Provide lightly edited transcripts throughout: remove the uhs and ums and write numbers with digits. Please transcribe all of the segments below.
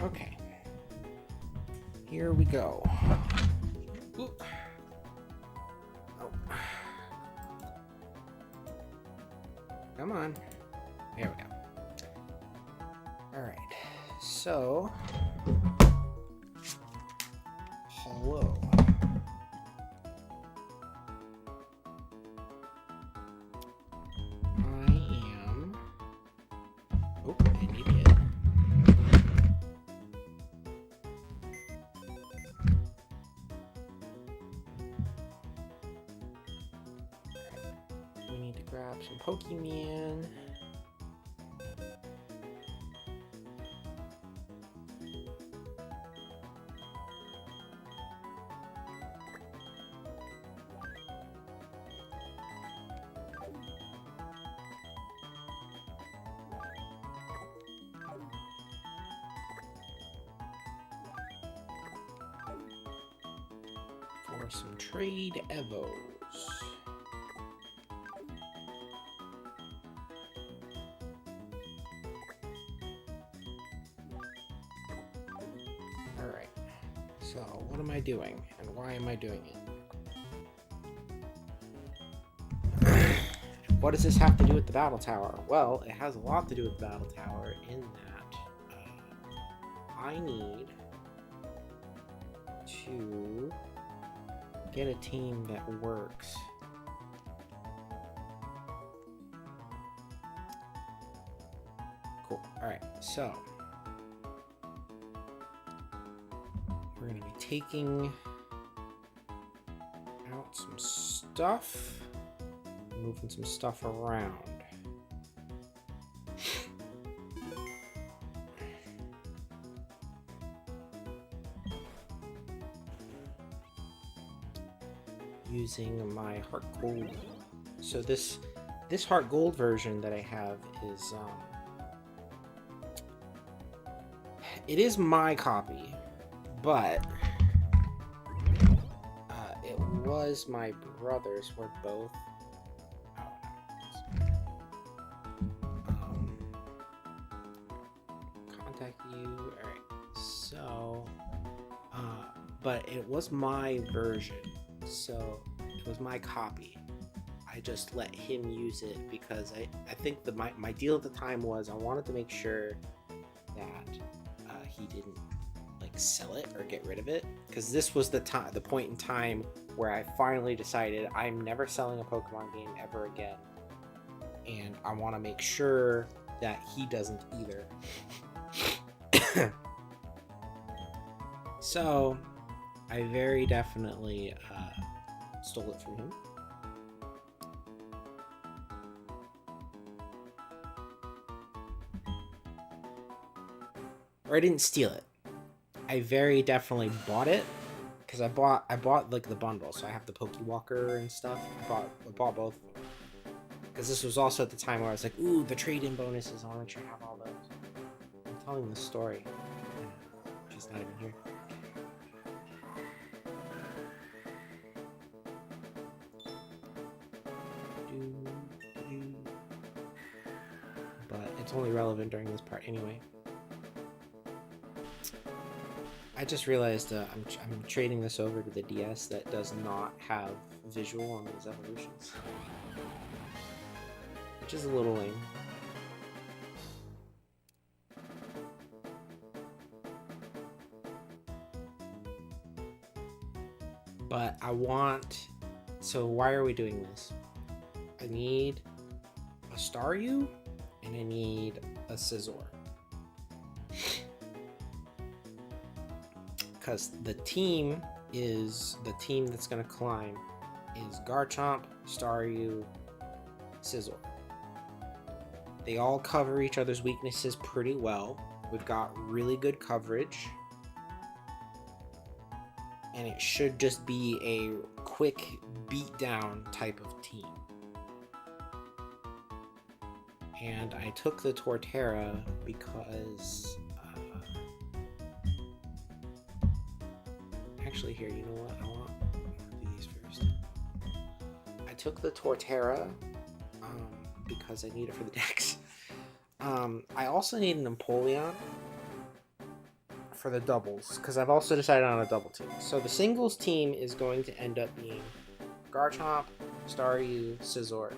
Okay. Here we go. Ooh. Oh. Come on. There we go. Alright. So. Hello. Oh, I need it. We need to grab some Pokemon. For some trade evos. Alright, so what am I doing and why am I doing it? What does this have to do with the battle tower? Well, it has a lot to do with the battle tower in that I need to get a team that works. Cool. Alright, so we're going to be taking out some stuff, moving some stuff around. Using my Heart Gold. So this Heart Gold version that I have is it is my copy, but it was my brother's. We're both contact you. All right. So but it was my version. So it was my copy. I just let him use it because I think my deal at the time was I wanted to make sure that he didn't like sell it or get rid of it, because this was the point in time where I finally decided I'm never selling a Pokemon game ever again, and I want to make sure that he doesn't either. So I very definitely stole it from him. Or I didn't steal it. I very definitely bought it, because I bought like the bundle, so I have the Pokewalker and stuff. I bought both of them, because this was also at the time where I was like, ooh, the trade-in bonuses, I want to make sure I have all those. I'm telling the story. She's not even here. But it's only relevant during this part anyway. I just realized I'm trading this over to the DS that does not have visual on these evolutions, which is a little lame. But I want... So why are we doing this? I need a Staryu and I need a Scizor. Because the team that's going to climb is Garchomp, Staryu, Scizor. They all cover each other's weaknesses pretty well. We've got really good coverage. And it should just be a quick beatdown type of team. And I took the Torterra because... Actually, here, you know what? I want to do these first. I took the Torterra because I need it for the decks. I also need an Empoleon. for the doubles, because I've also decided on a double team. So the singles team is going to end up being Garchomp, Staryu, Scizor.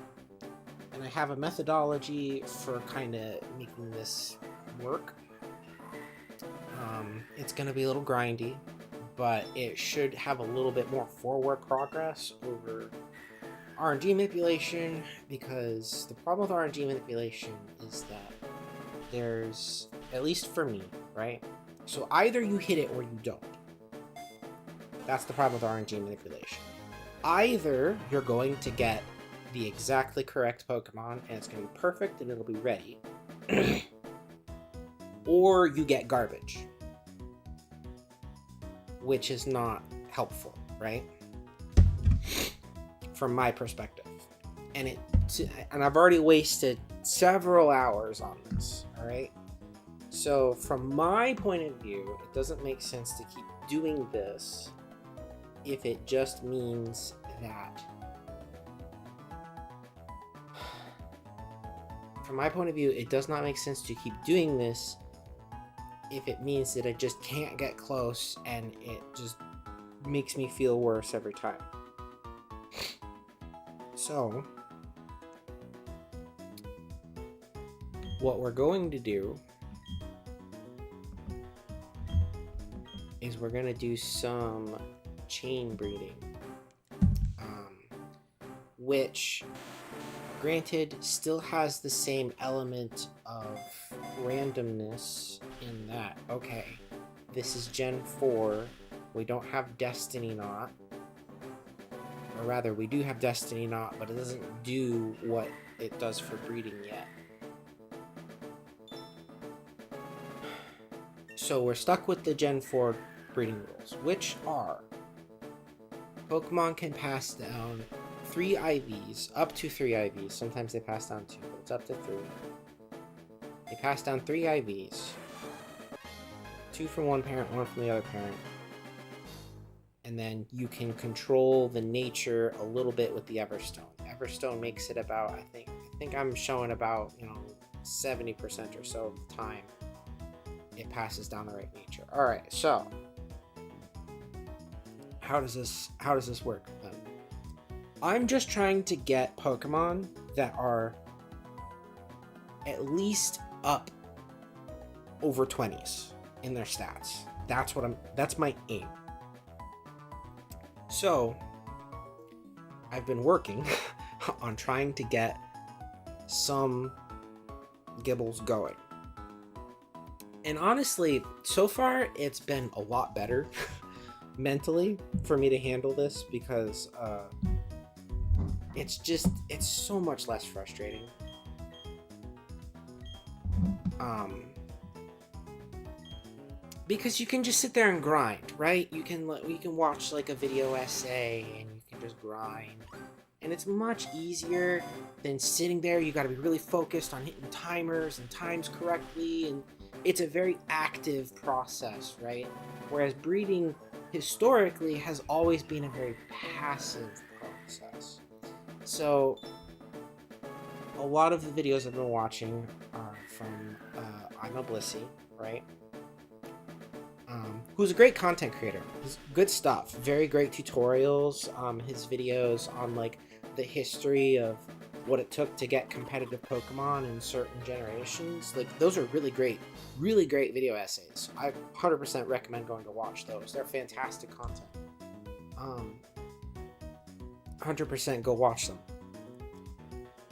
And I have a methodology for kind of making this work. It's going to be a little grindy, but it should have a little bit more forward progress over RNG manipulation, because the problem with RNG manipulation is that there's, at least for me, right? So either you hit it or you don't. That's the problem with RNG manipulation. Either you're going to get the exactly correct Pokemon and it's going to be perfect and it'll be ready, or you get garbage, which is not helpful, right? From my perspective. And I've already wasted several hours on this, all right? So from my point of view, it doesn't make sense to keep doing this if it just means that, from my point of view, it does not make sense to keep doing this if it means that I just can't get close and it just makes me feel worse every time. So, what we're going to do is we're going to do some chain breeding, which, granted, still has the same element of randomness in that, okay, this is Gen 4, we don't have Destiny Knot, or rather, we do have Destiny Knot, but it doesn't do what it does for breeding yet. So we're stuck with the Gen 4 breeding rules, which are Pokemon can pass down 3 IVs, up to 3 IVs. Sometimes they pass down 2, but it's up to 3. They pass down 3 IVs. 2 from one parent, 1 from the other parent. And then you can control the nature a little bit with the Everstone. Everstone makes it about, I think I'm showing about, 70% or so of the time it passes down the right nature. All right, so how does this work then? I'm just trying to get Pokemon that are at least up over 20s in their stats. That's my aim. So I've been working on trying to get some Gibbles going. And honestly, so far it's been a lot better mentally for me to handle this, because it's so much less frustrating. Because you can just sit there and grind, right? You can watch like a video essay and you can just grind. And it's much easier than sitting there. You got to be really focused on hitting timers and times correctly, and it's a very active process, right? Whereas breeding historically has always been a very passive process. So a lot of the videos I've been watching are from I'm a Blissey, right? Who's a great content creator. He's good stuff. Very great tutorials. His videos on like the history of what it took to get competitive Pokemon in certain generations. Like, those are really great video essays. I 100% recommend going to watch those. They're fantastic content. 100% go watch them.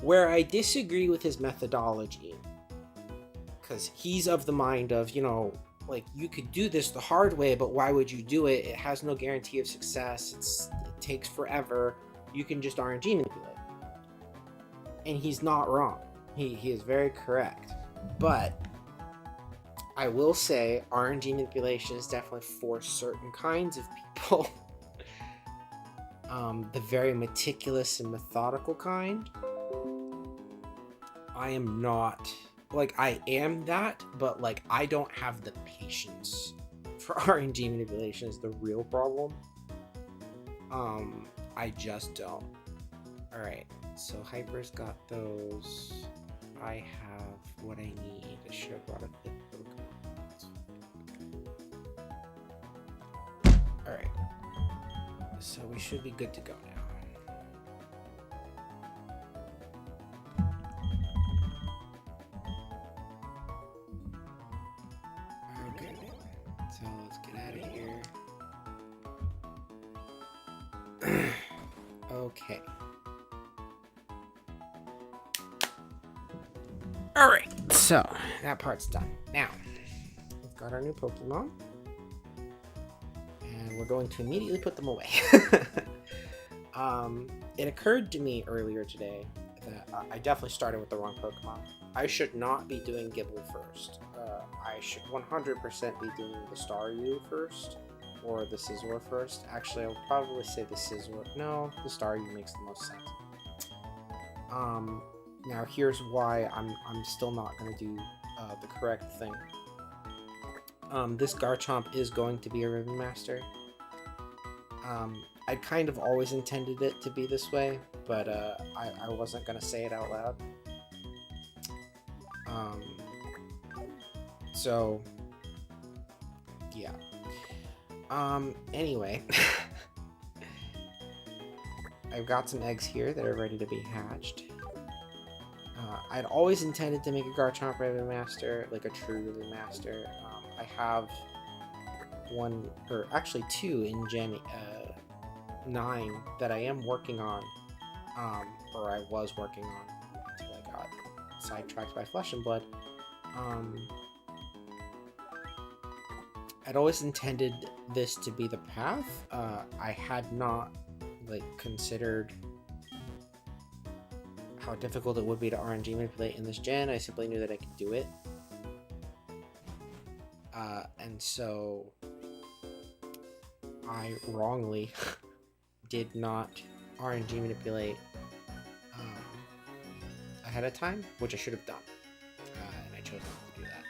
Where I disagree with his methodology, because he's of the mind of, like, you could do this the hard way, but why would you do it? It has no guarantee of success. It takes forever. You can just RNG manipulate. And he's not wrong. He is very correct. But I will say RNG manipulation is definitely for certain kinds of people. The very meticulous and methodical kind. I am not... Like, I am that, but, like, I don't have the patience for RNG manipulation is the real problem. I just don't. Alright, so Hyper's got those. I have what I need. I should have brought a 5th Pokemon. So we should be good to go now. Okay, so let's get out of here. Okay. Alright, so that part's done. Now, we've got our new Pokemon. And we're going to immediately put them away. It occurred to me earlier today that I definitely started with the wrong Pokemon. I should not be doing Gible first. I should 100% be doing the Staryu first, or the Scizor first. Actually, I would probably say the Scizor. No, the Staryu makes the most sense. Now here's why I'm still not going to do the correct thing. This Garchomp is going to be a Ribbon Master. I kind of always intended it to be this way, but I wasn't going to say it out loud. So, yeah. Anyway, I've got some eggs here that are ready to be hatched. I'd always intended to make a Garchomp Ribbon Master, like a true Ribbon Master. I have one, or actually two in Gen 9 that I am working on, or I was working on until I got sidetracked by Flesh and Blood. I'd always intended this to be the path. I had not considered how difficult it would be to RNG manipulate in this gen. I simply knew that I could do it. And so I wrongly did not RNG manipulate ahead of time, which I should have done. And I chose not to do that.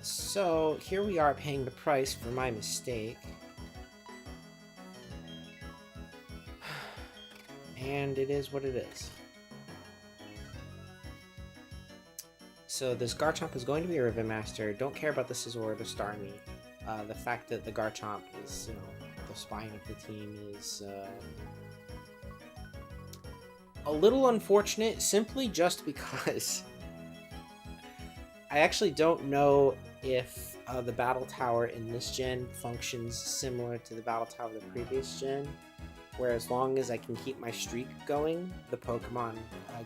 So here we are paying the price for my mistake. And it is what it is. So this Garchomp is going to be a Ribbon Master. Don't care about the Scizor or the Starmie. The fact that the Garchomp is, the spine of the team is a little unfortunate, simply just because I actually don't know if the Battle Tower in this gen functions similar to the Battle Tower of the previous gen, where as long as I can keep my streak going, the Pokemon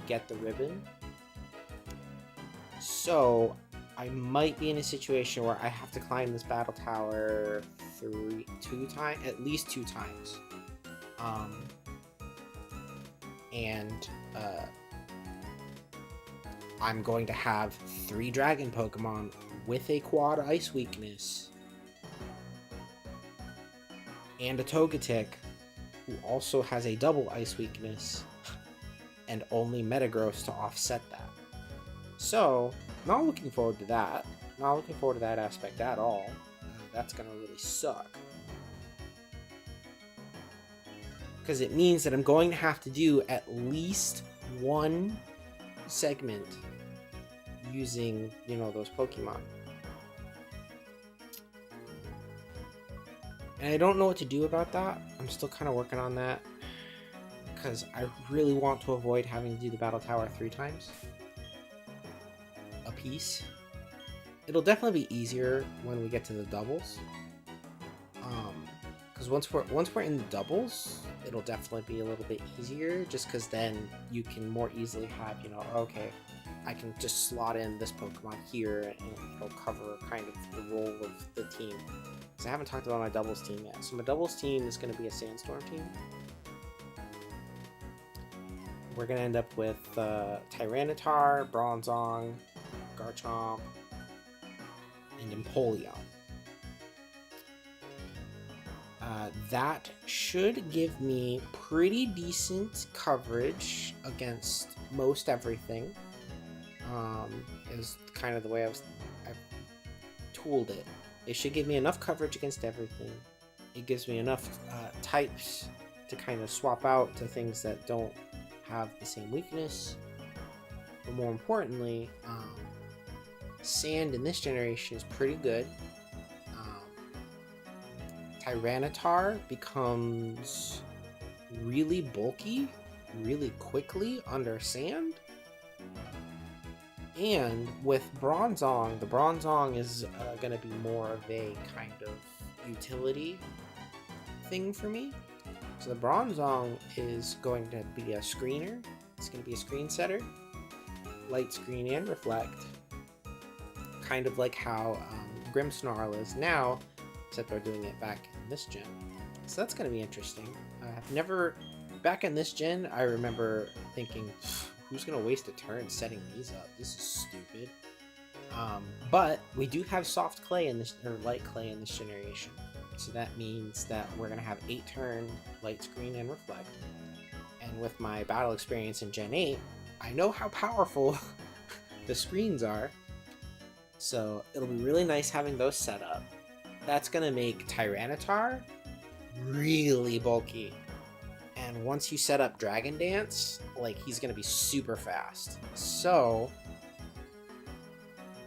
get the ribbon. So I might be in a situation where I have to climb this Battle Tower at least two times. And I'm going to have 3 Dragon Pokemon with a quad Ice weakness. And a Togetic, who also has a double Ice weakness, and only Metagross to offset that. So, not looking forward to that. Not looking forward to that aspect at all. That's gonna really suck. Because it means that I'm going to have to do at least one segment using, those Pokemon. And I don't know what to do about that. I'm still kind of working on that. Because I really want to avoid having to do the Battle Tower 3 times a piece. It'll definitely be easier when we get to the doubles. Because once we're in the doubles, it'll definitely be a little bit easier. Just because then you can more easily have, okay, I can just slot in this Pokemon here and it'll cover kind of the role of the team. Because I haven't talked about my doubles team yet. So my doubles team is going to be a Sandstorm team. We're going to end up with Tyranitar, Bronzong, Garchomp, and Empoleon. That should give me pretty decent coverage against most everything. Is kind of the way I've tooled it. It should give me enough coverage against everything. It gives me enough types to kind of swap out to things that don't have the same weakness. But more importantly, Sand in this generation is pretty good. Tyranitar becomes really bulky really quickly under sand. And with Bronzong, the Bronzong is going to be more of a kind of utility thing for me. So the Bronzong is going to be a screener. It's going to be a screen setter. Light screen and reflect. Kind of like how Grimmsnarl is now, except they're doing it back in this gen. So that's going to be interesting. I've never... Back in this gen, I remember thinking, who's going to waste a turn setting these up? This is stupid. But we do have soft clay in this, or light clay in this generation. So that means that we're going to have 8-turn light screen and reflect. And with my battle experience in Gen 8, I know how powerful the screens are. So it'll be really nice having those set up. That's going to make Tyranitar really bulky. And once you set up Dragon Dance, like, he's going to be super fast. So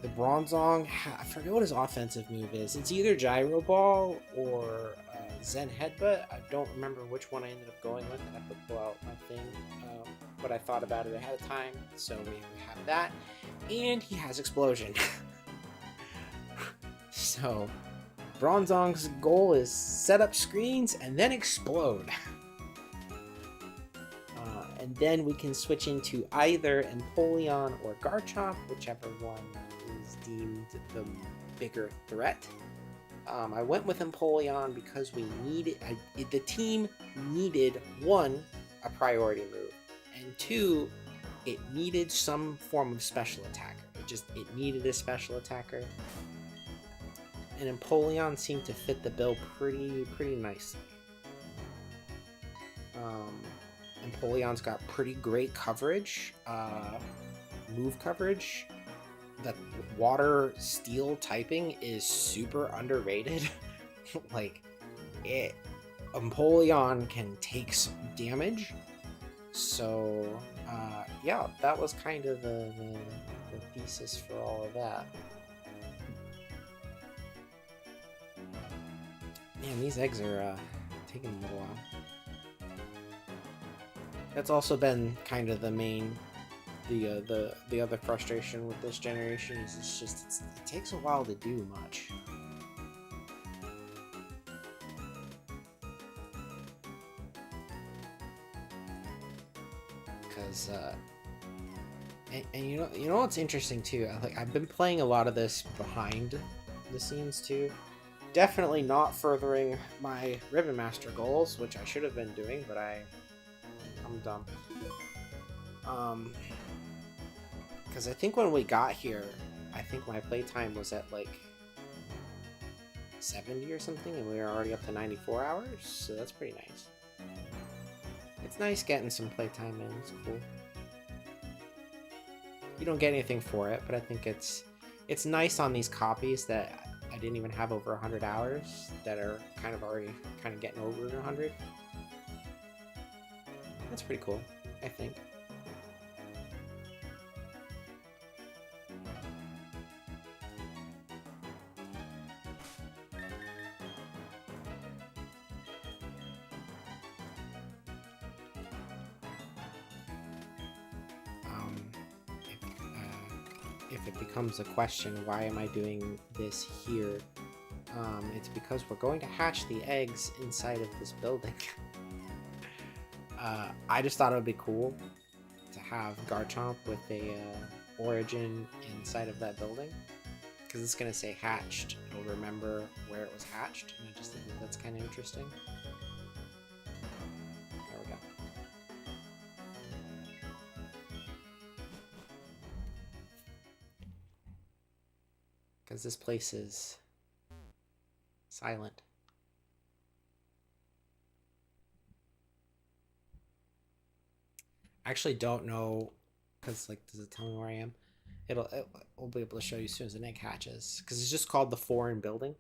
the Bronzong, I forget what his offensive move is. It's either Gyro Ball or Zen Headbutt. I don't remember which one I ended up going with. I have to pull out my thing. But I thought about it ahead of time, so maybe we have that. And he has Explosion. So Bronzong's goal is set up screens and then explode. And then we can switch into either Empoleon or Garchomp, whichever one is deemed the bigger threat. I went with Empoleon because we needed, the team needed, 1, a priority move, and 2, it needed some form of special attacker. It needed a special attacker. And Empoleon seemed to fit the bill pretty nicely. Empoleon's got pretty great coverage, move coverage. The water steel typing is super underrated. Like, Empoleon can take some damage. So, yeah, that was kind of the thesis for all of that. Man, these eggs are taking a little while. That's also been kind of the main, the other frustration with this generation is it takes a while to do much. Because and you know what's interesting too? I've been playing a lot of this behind the scenes too. Definitely not furthering my Ribbon Master goals, which I should have been doing, but I'm dumb. Because I think when we got here, I think my playtime was at like 70 or something, and we were already up to 94 hours, so that's pretty nice. It's nice getting some playtime in, it's cool. You don't get anything for it, but I think it's nice on these copies that I didn't even have over 100 hours, that are kind of already getting over 100. That's pretty cool, I think. If it becomes a question, why am I doing this here? It's because we're going to hatch the eggs inside of this building. I just thought it would be cool to have Garchomp with a origin inside of that building, because it's going to say hatched. It'll remember where it was hatched, and I just think that's kind of interesting. There we go. Because this place is silent. I actually don't know, because, like, does it tell me where I am? We'll be able to show you as soon as an egg hatches, because it's just called the Foreign Building.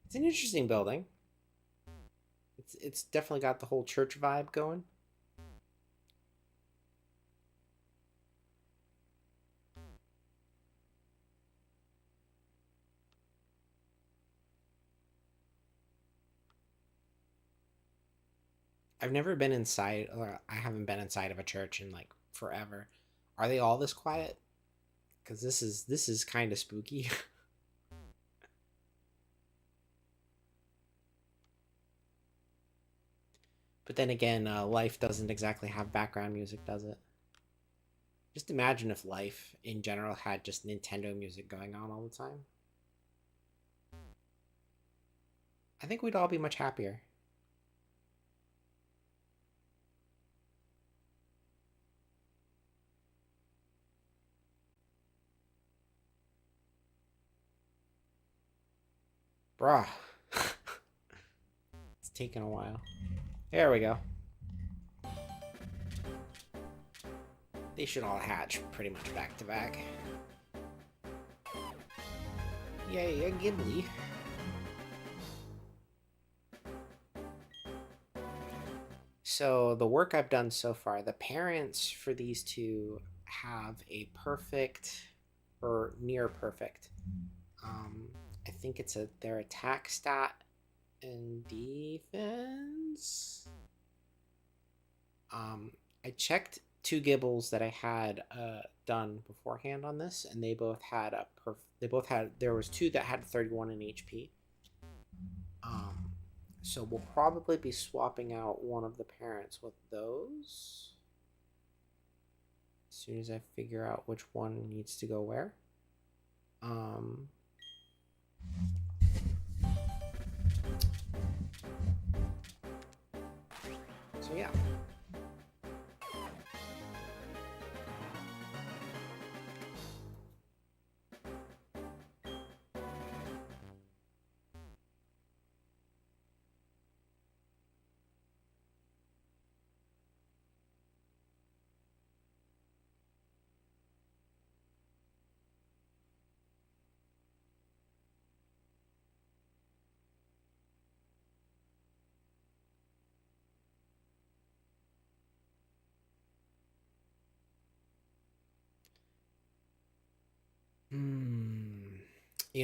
It's an interesting building. It's definitely got the whole church vibe going. I've never been inside, or I haven't been inside of a church in like forever. Are they all this quiet? Because this is kind of spooky. But then again, life doesn't exactly have background music, does it? Just imagine if life in general had just Nintendo music going on all the time. I think we'd all be much happier. Bruh. It's taken a while. There we go. They should all hatch pretty much back to back. Yay, a Ghibli. So the work I've done so far, the parents for these two have a perfect or near perfect. Um, I think it's their attack stat and defense. I checked two Gibbles that I had done beforehand on this, and they both had there was two that had 31 in HP. So we'll probably be swapping out one of the parents with those as soon as I figure out which one needs to go where. So yeah.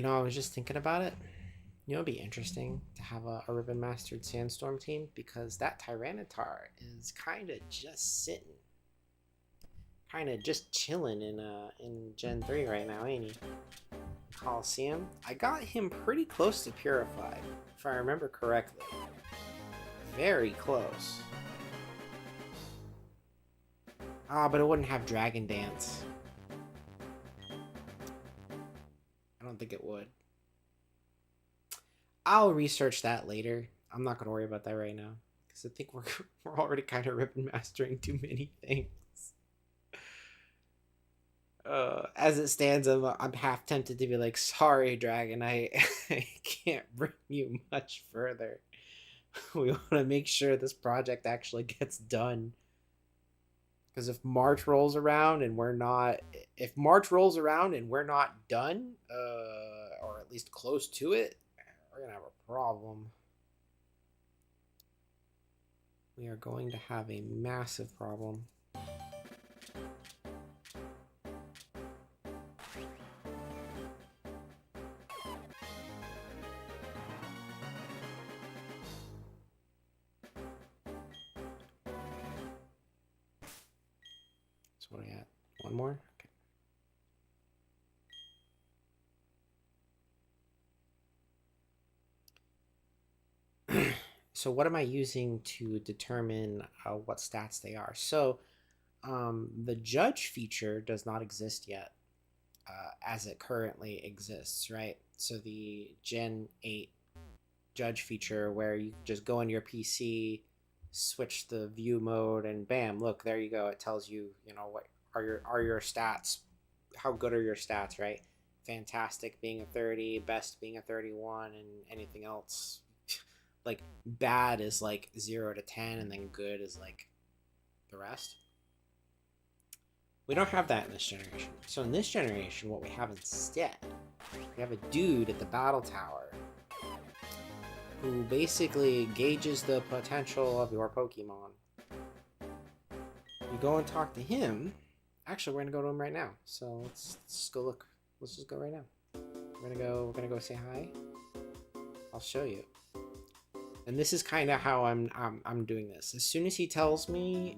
I was just thinking about it. It'd be interesting to have a Ribbon Mastered Sandstorm team because that Tyranitar is kind of just sitting, kind of just chilling in Gen 3 right now, ain't he? Colosseum. I got him pretty close to Purified, if I remember correctly. Very close. But it wouldn't have Dragon Dance. I don't think it would. I'll research that later. I'm not gonna worry about that right now because I think we're already kind of ribbon mastering too many things. As it stands, I'm half tempted to be like, sorry, Dragonite, I can't bring you much further. We want to make sure this project actually gets done. Because if March rolls around and we're not, done, or at least close to it, we're gonna have a problem. We are going to have a massive problem. So what are we at? One more? Okay. So what am I using to determine what stats they are? So the judge feature does not exist yet as it currently exists, right? So the Gen 8 judge feature where you just go into your PC, switch the view mode, and bam, look, there you go. It tells you, what are your stats, how good are your stats, right? Fantastic being a 30, best being a 31, and anything else like bad is like 0 to 10, and then good is like the rest. We don't have that in this generation. So in this generation, what we have instead, we have a dude at the battle tower who basically gauges the potential of your Pokemon. You go and talk to him. Actually, we're gonna go to him right now. So let's just go look. Let's just go right now. We're gonna go say hi. I'll show you. And this is kind of how I'm doing this. As soon as he tells me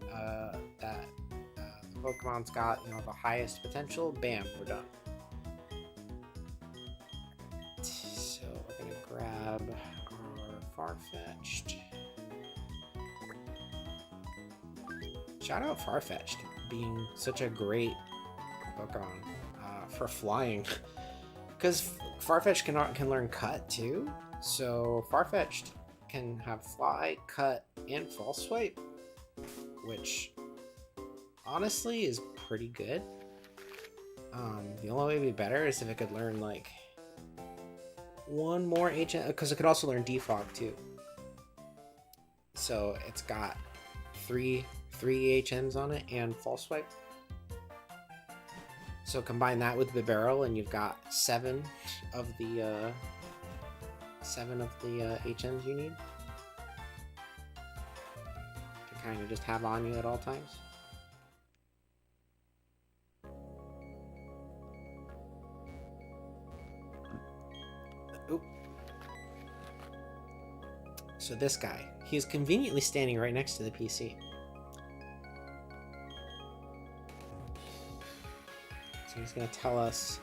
that the Pokemon's got, you know, the highest potential, bam, we're done. So we're gonna grab our Farfetch'd. Shout out Farfetch'd being such a great Pokemon for flying, because Farfetch'd can learn Cut too. So Farfetch'd can have Fly, Cut, and False Swipe, which honestly is pretty good. The only way it'd be better is if it could learn like one more HM, because it could also learn Defog too. So it's got three HMs on it and False Swipe. So combine that with the barrel and you've got 7 of the HMs you need to kind of just have on you at all times. Oop. So this guy, he's conveniently standing right next to the PC. So he's going to tell us,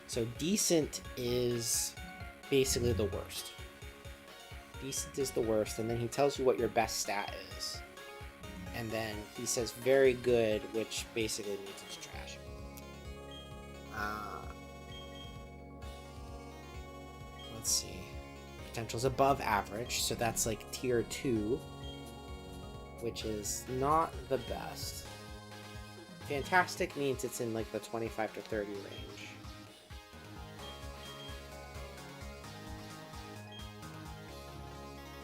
so decent is basically the worst. Decent is the worst, and then he tells you what your best stat is. And then he says very good, which basically means it's trash. Let's see. Potential's above average, so that's like tier 2, which is not the best. Fantastic means it's in like the 25 to 30 range.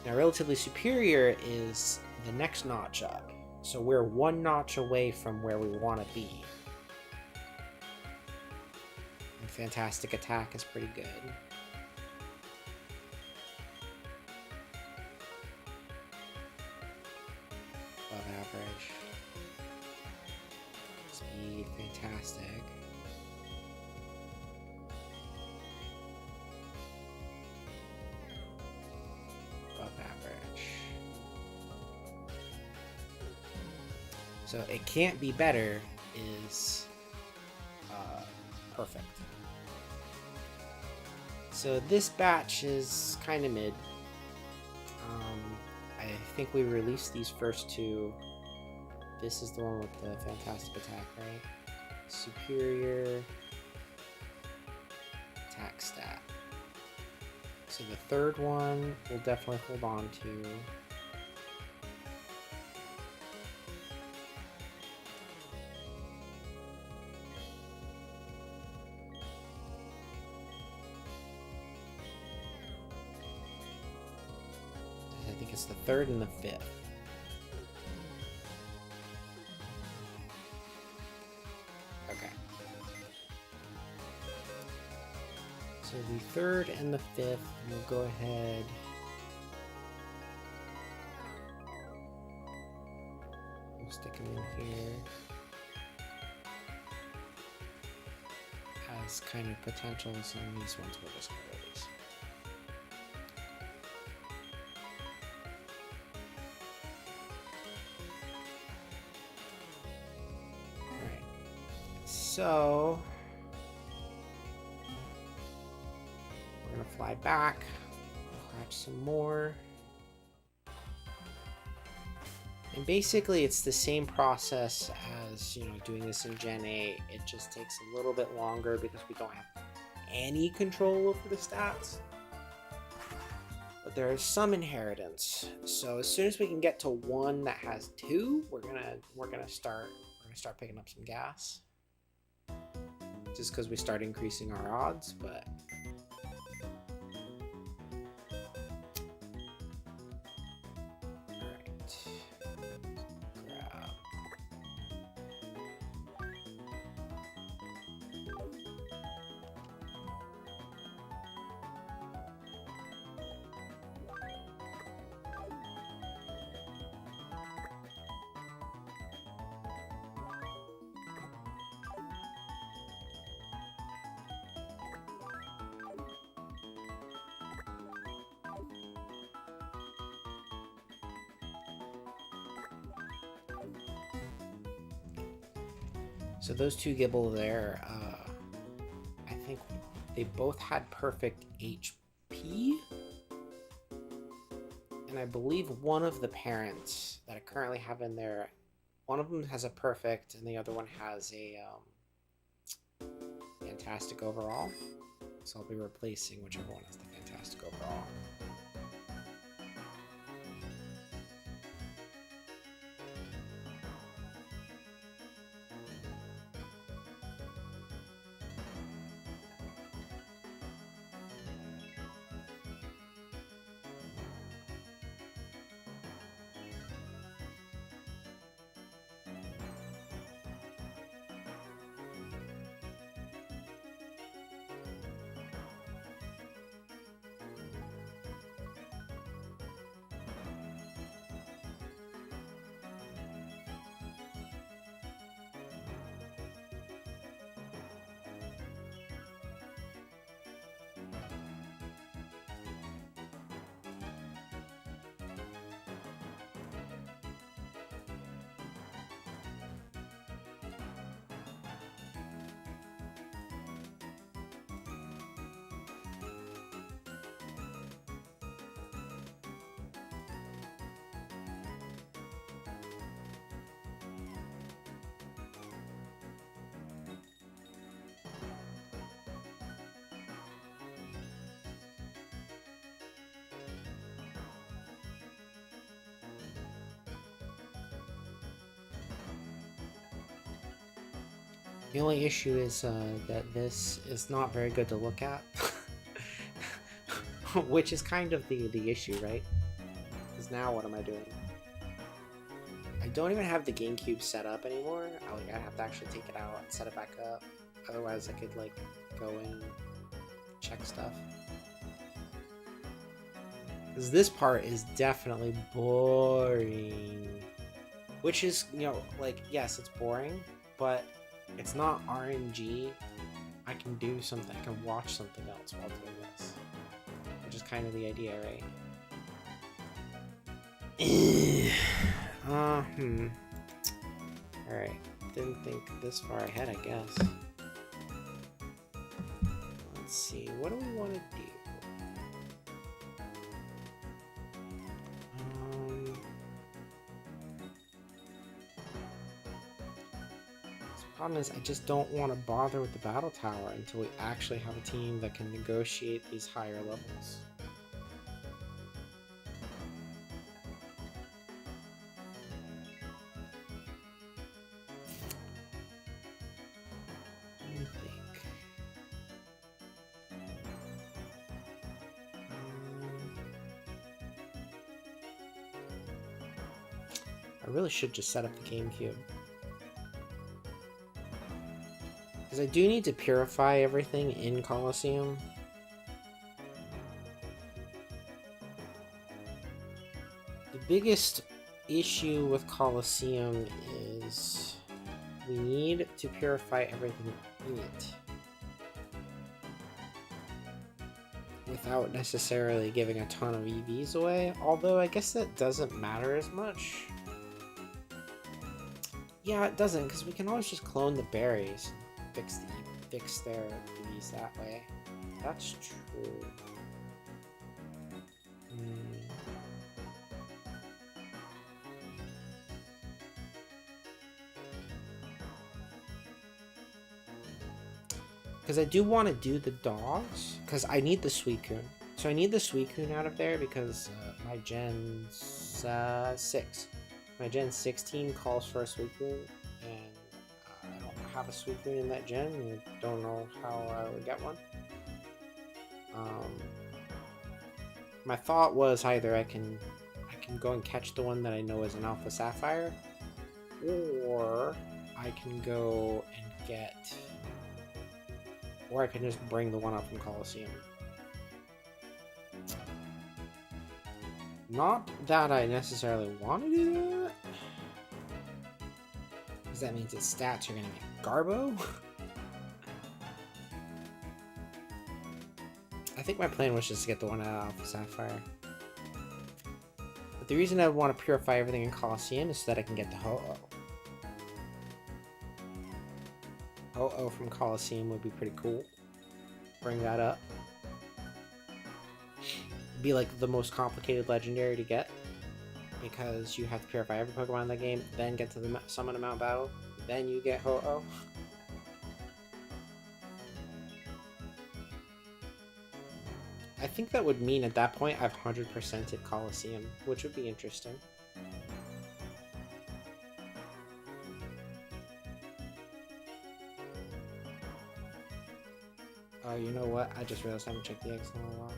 Now, relatively superior is the next notch up. So we're 1 notch away from where we want to be. And fantastic attack is pretty good. Above average. Speed, fantastic. Above average. So it can't be better is perfect. So this batch is kind of mid. I think we released these first 2. This is the one with the fantastic attack, right? Superior attack stat. So the third one we'll definitely hold on to. I think it's the 3rd and the 5th. Okay. So the 3rd and the 5th, we'll go ahead. We'll stick them in here as kind of potentials, and these ones we'll just go release. So we're gonna fly back, catch some more, and basically it's the same process as, you know, doing this in Gen 8. It just takes a little bit longer because we don't have any control over the stats, but there is some inheritance. So as soon as we can get to 1 that has 2, we're gonna start picking up some gas. Just because we start increasing our odds, but alright. Grab. So those two Gibble there, I think they both had perfect HP. And I believe one of the parents that I currently have in there, one of them has a perfect and the other one has a fantastic overall. So I'll be replacing whichever one has the fantastic overall. The only issue is that this is not very good to look at. Which is kind of the issue, right? Because now what am I doing? I don't even have the GameCube set up anymore. I have to actually take it out and set it back up. Otherwise I could like go and check stuff. Because this part is definitely boring. Which is, you know, like, yes, it's boring, but it's not RNG. I can do something. I can watch something else while doing this. Which is kind of the idea, right? Alright. Didn't think this far ahead, I guess. Let's see. What do we want to do? Problem is, I just don't want to bother with the battle tower until we actually have a team that can negotiate these higher levels. Let me think. I really should just set up the GameCube. Because I do need to purify everything in Colosseum. The biggest issue with Colosseum is we need to purify everything in it without necessarily giving a ton of EVs away, although I guess that doesn't matter as much. Yeah, it doesn't, because we can always just clone the berries. Fix their EVs that way. That's true. Because I do want to do the dogs, because I need the Suicune. So I need the Suicune out of there because my Gen 6. My Gen 16 calls for a Suicune, and I don't have a Suicune in that gen, and I don't know how I would get one. My thought was either I can go and catch the one that I know is an Alpha Sapphire, or I can go and get, or I can just bring the one up from Colosseum. Not that I necessarily want to do that, because that means its stats are going to get Garbo. I think my plan was just to get the one out of Alpha Sapphire. But the reason I want to purify everything in Colosseum is so that I can get the Ho-Oh. Ho-Oh from Colosseum would be pretty cool. Bring that up. Be like the most complicated legendary to get, because you have to purify every Pokemon in the game, then get to the summon a Mount Battle, then you get Ho-Oh. I think that would mean at that point I've 100%ed Colosseum, which would be interesting. Oh, you know what? I just realized I haven't checked the eggs in a while.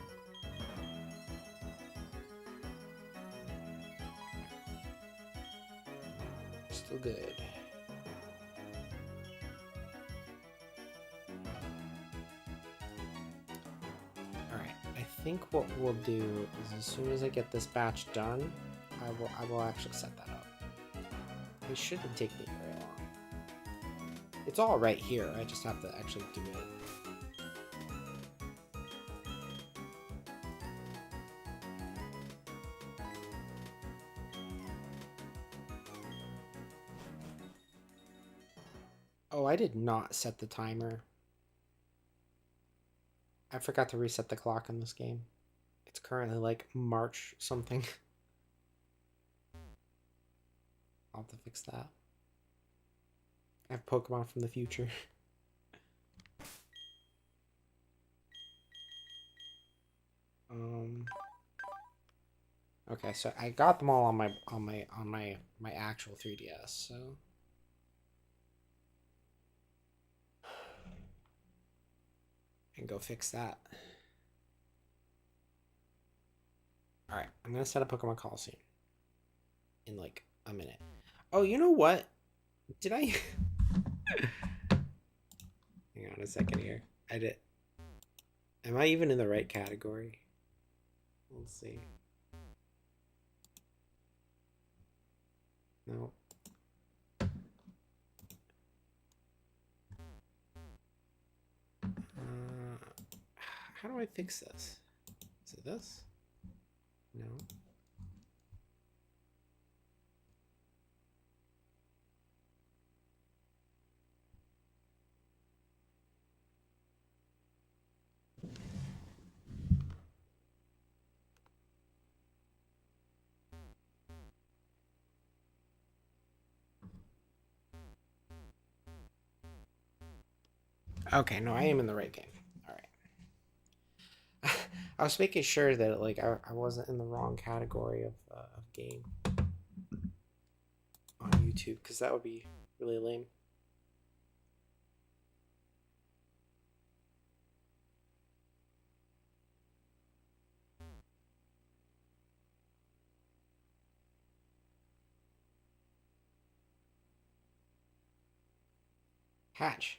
Still good. Alright, I think what we'll do is as soon as I get this batch done, I will actually set that up. It shouldn't take me very long. It's all right here, I just have to actually do it. Oh, I did not set the timer. I forgot to reset the clock in this game. It's currently like March something. I'll have to fix that. I have Pokemon from the future. Okay, so I got them all on my actual 3DS, so and go fix that. Alright, I'm gonna set up Pokemon Colosseum in like a minute. Oh, you know what? Did I hang on a second here. I did. Am I even in the right category? Let's see. No. How do I fix this? Is it this? No. Okay, no, I am in the right game. All right. I was making sure that like I wasn't in the wrong category of game on YouTube, because that would be really lame. Hatch.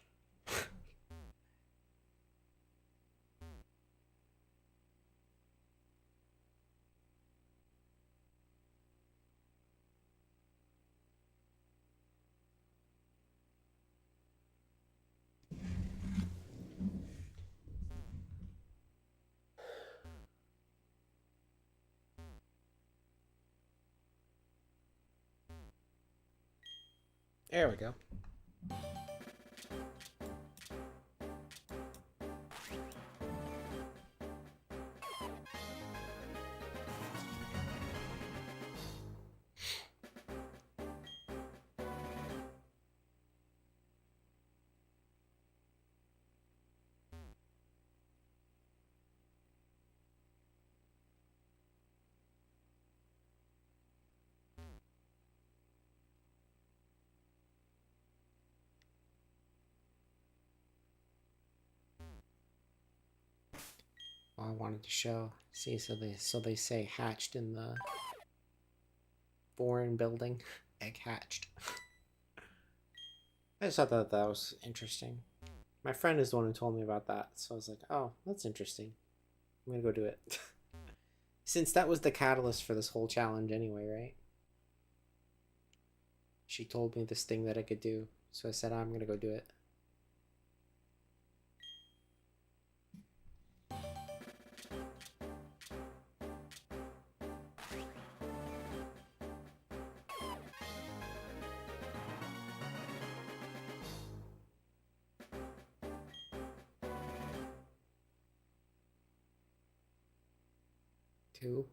There we go. I wanted to show. See, so they say hatched in the foreign building. Egg hatched. I just thought that was interesting. My friend is the one who told me about that, so I was like, oh, that's interesting. I'm gonna go do it. Since that was the catalyst for this whole challenge anyway, right? She told me this thing that I could do, so I said, I'm gonna go do it. 2.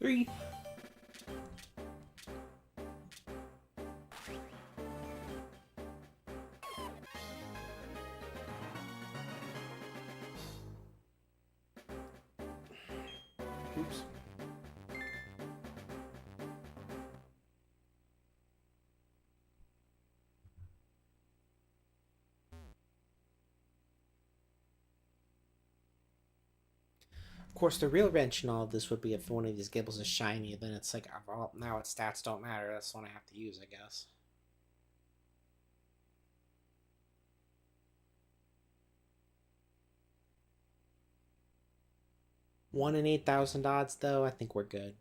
Three. Oops. Of course, the real wrench in all of this would be if one of these Gibbles is shiny, then it's like, well, now its stats don't matter. That's the one I have to use, I guess. One in 8,000 odds, though. I think we're good.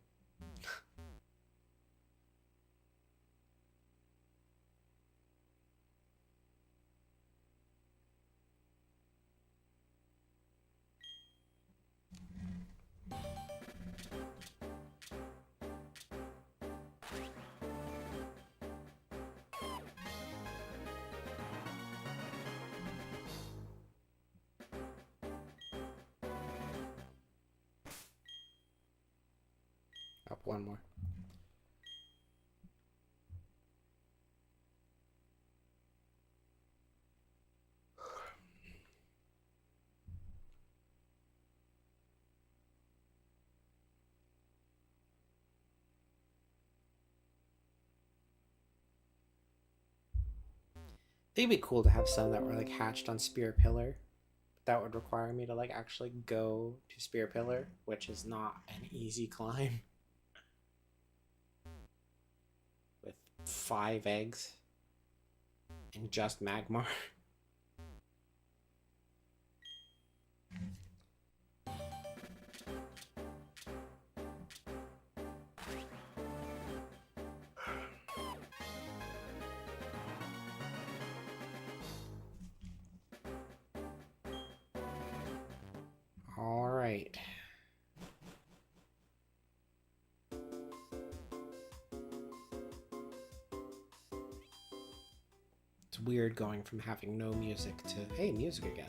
Up one more. It'd be cool to have some that were like hatched on Spirit Pillar. That would require me to like actually go to Spirit Pillar, which is not an easy climb. With 5 eggs and just Magmar. All right. It's weird going from having no music to, hey, music again.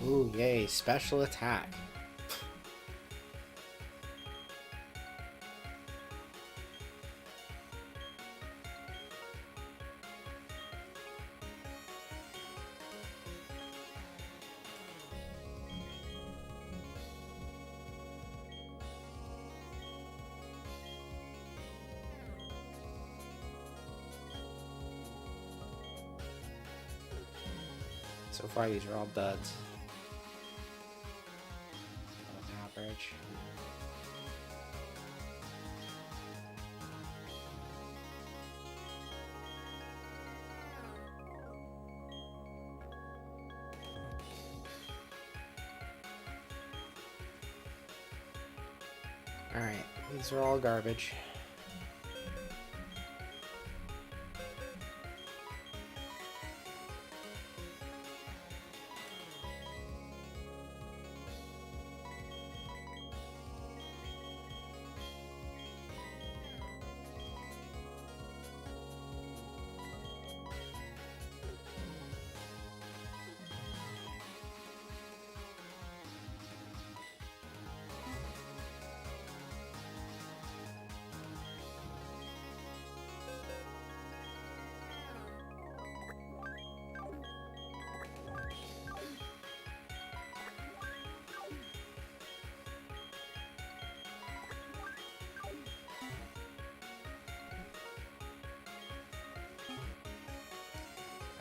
Ooh, yay, special attack. So far, these are all duds. Average. Alright, these are all garbage.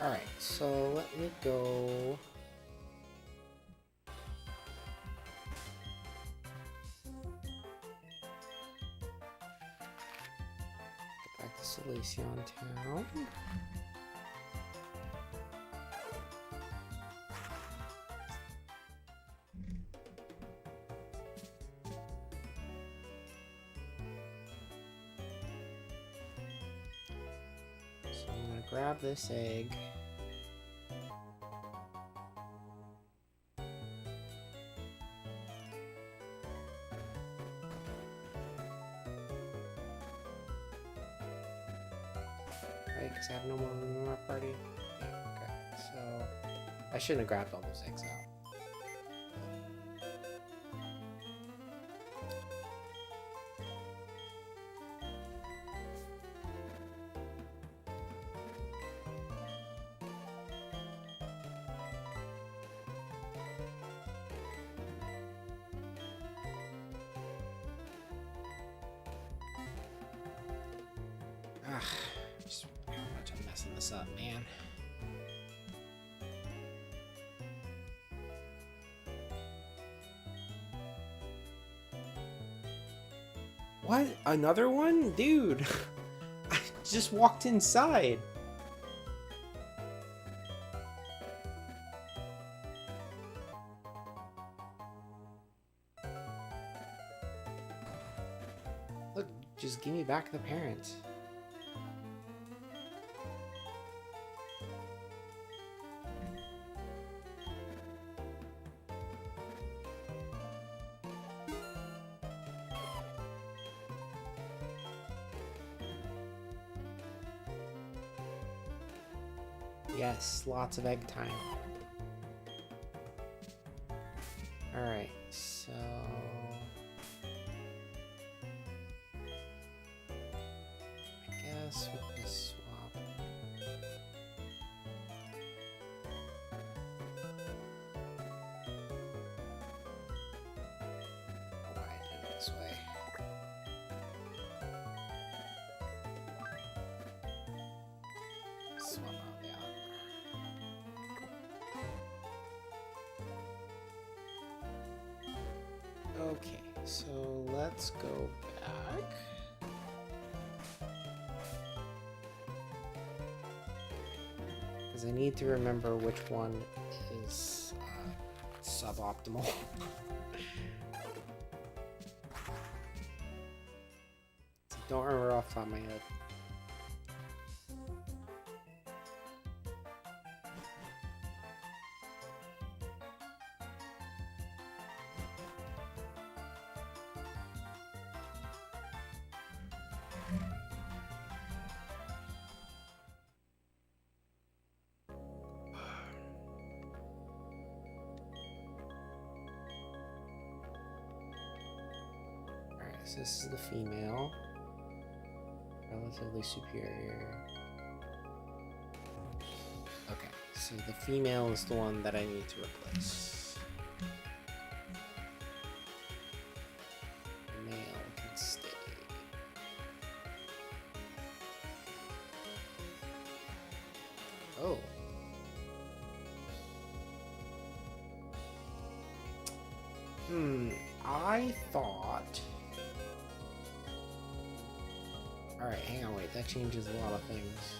Alright, so let me go. Get back to Colosseum Town. So I'm gonna grab this egg. Because I have no more room in my party. Yeah, okay. So I shouldn't have grabbed all those eggs out. Ah, just how much I'm messing this up, man. What? Another one? Dude! I just walked inside. Look, just give me back the parents. Yes, lots of egg time. Alright, so... I guess we can swap. Oh, why I did it this way. Swap out, yeah. Okay, so let's go back. Because I need to remember which one is suboptimal. Don't remember off the top of my head. So this is the female, relatively superior. Okay, so the female is the one that I need to replace. The male can stay. Oh. I thought... Alright, hang on, wait, that changes a lot of things.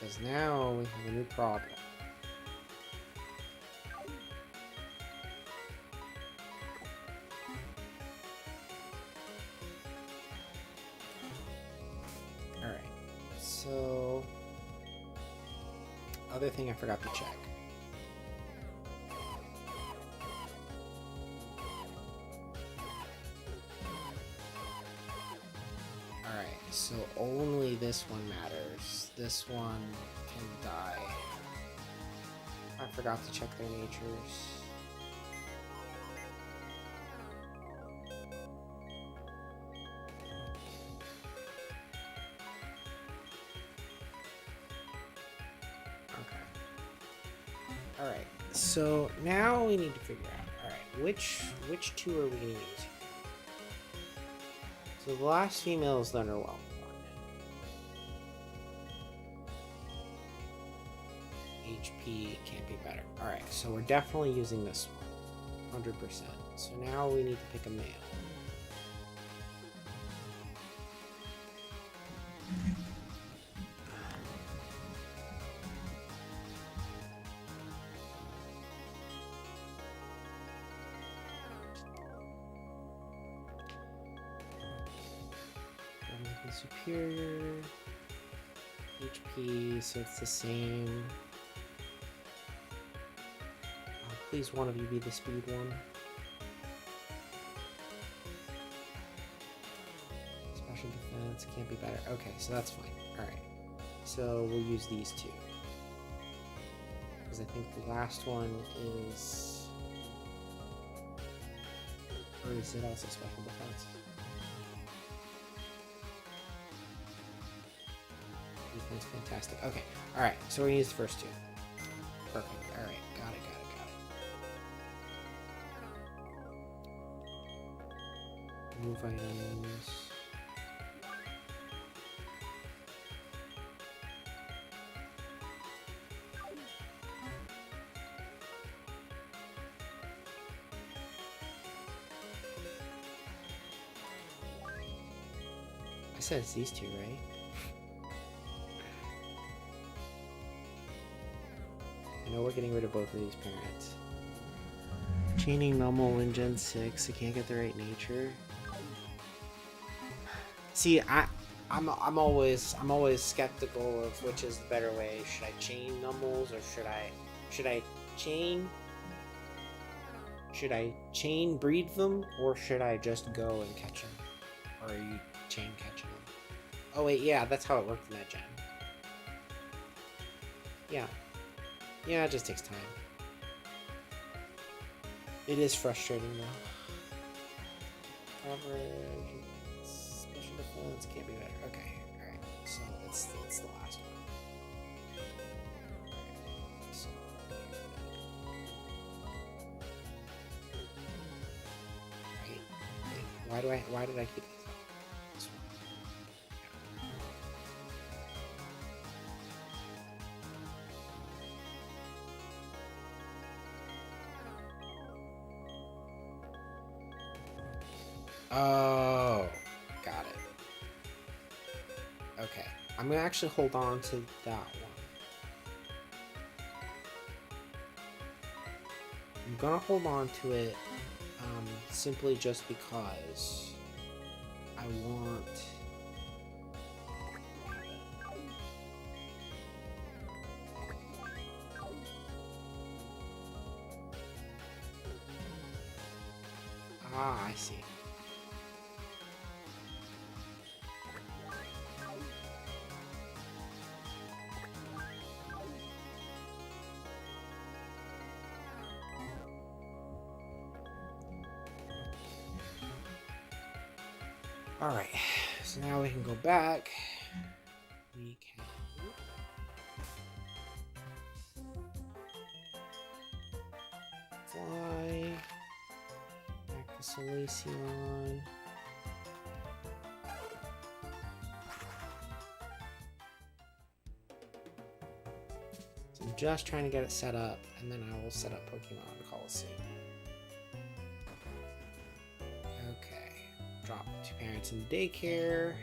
Because now we have a new problem. Alright, so... Other thing I forgot to check. Alright, so only this one matters. This one can die. I forgot to check their natures. Alright, so now we need to figure out, alright, which two are we going to use here? So the last female is the underwhelmed one. HP can't be better. Alright, so we're definitely using this one. 100%. So now we need to pick a male. Superior HP, so it's the same. Oh, please, one of you be the speed one. Special defense can't be better. Okay, so that's fine. All right, so we'll use these two because I think the last one is, or is it also special defense? Defense, fantastic. Okay, all right. So we're gonna use the first two. Perfect. All right, got it. Move items. I said it's these two, right? I know we're getting rid of both of these parents. Chaining Numel in Gen 6. I can't get the right nature. See, I'm always skeptical of which is the better way. Should I chain Numels or should I chain breed them, or should I just go and catch them? Or are you chain catching them? Oh wait, yeah, that's how it worked in that gen. Yeah, it just takes time. It is frustrating though. Coverage, special defense can't be better. Okay, alright. So it's the last one. Alright, so why did I keep this one? Oh, got it. Okay, I'm gonna actually hold on to that one. I'm gonna hold on to it simply just because I want... Ah, I see. Alright, so now we can go back. We can... fly. Back to Colosseum. So I'm just trying to get it set up, and then I will set up Pokemon Colosseum. Drop 2 parents in daycare.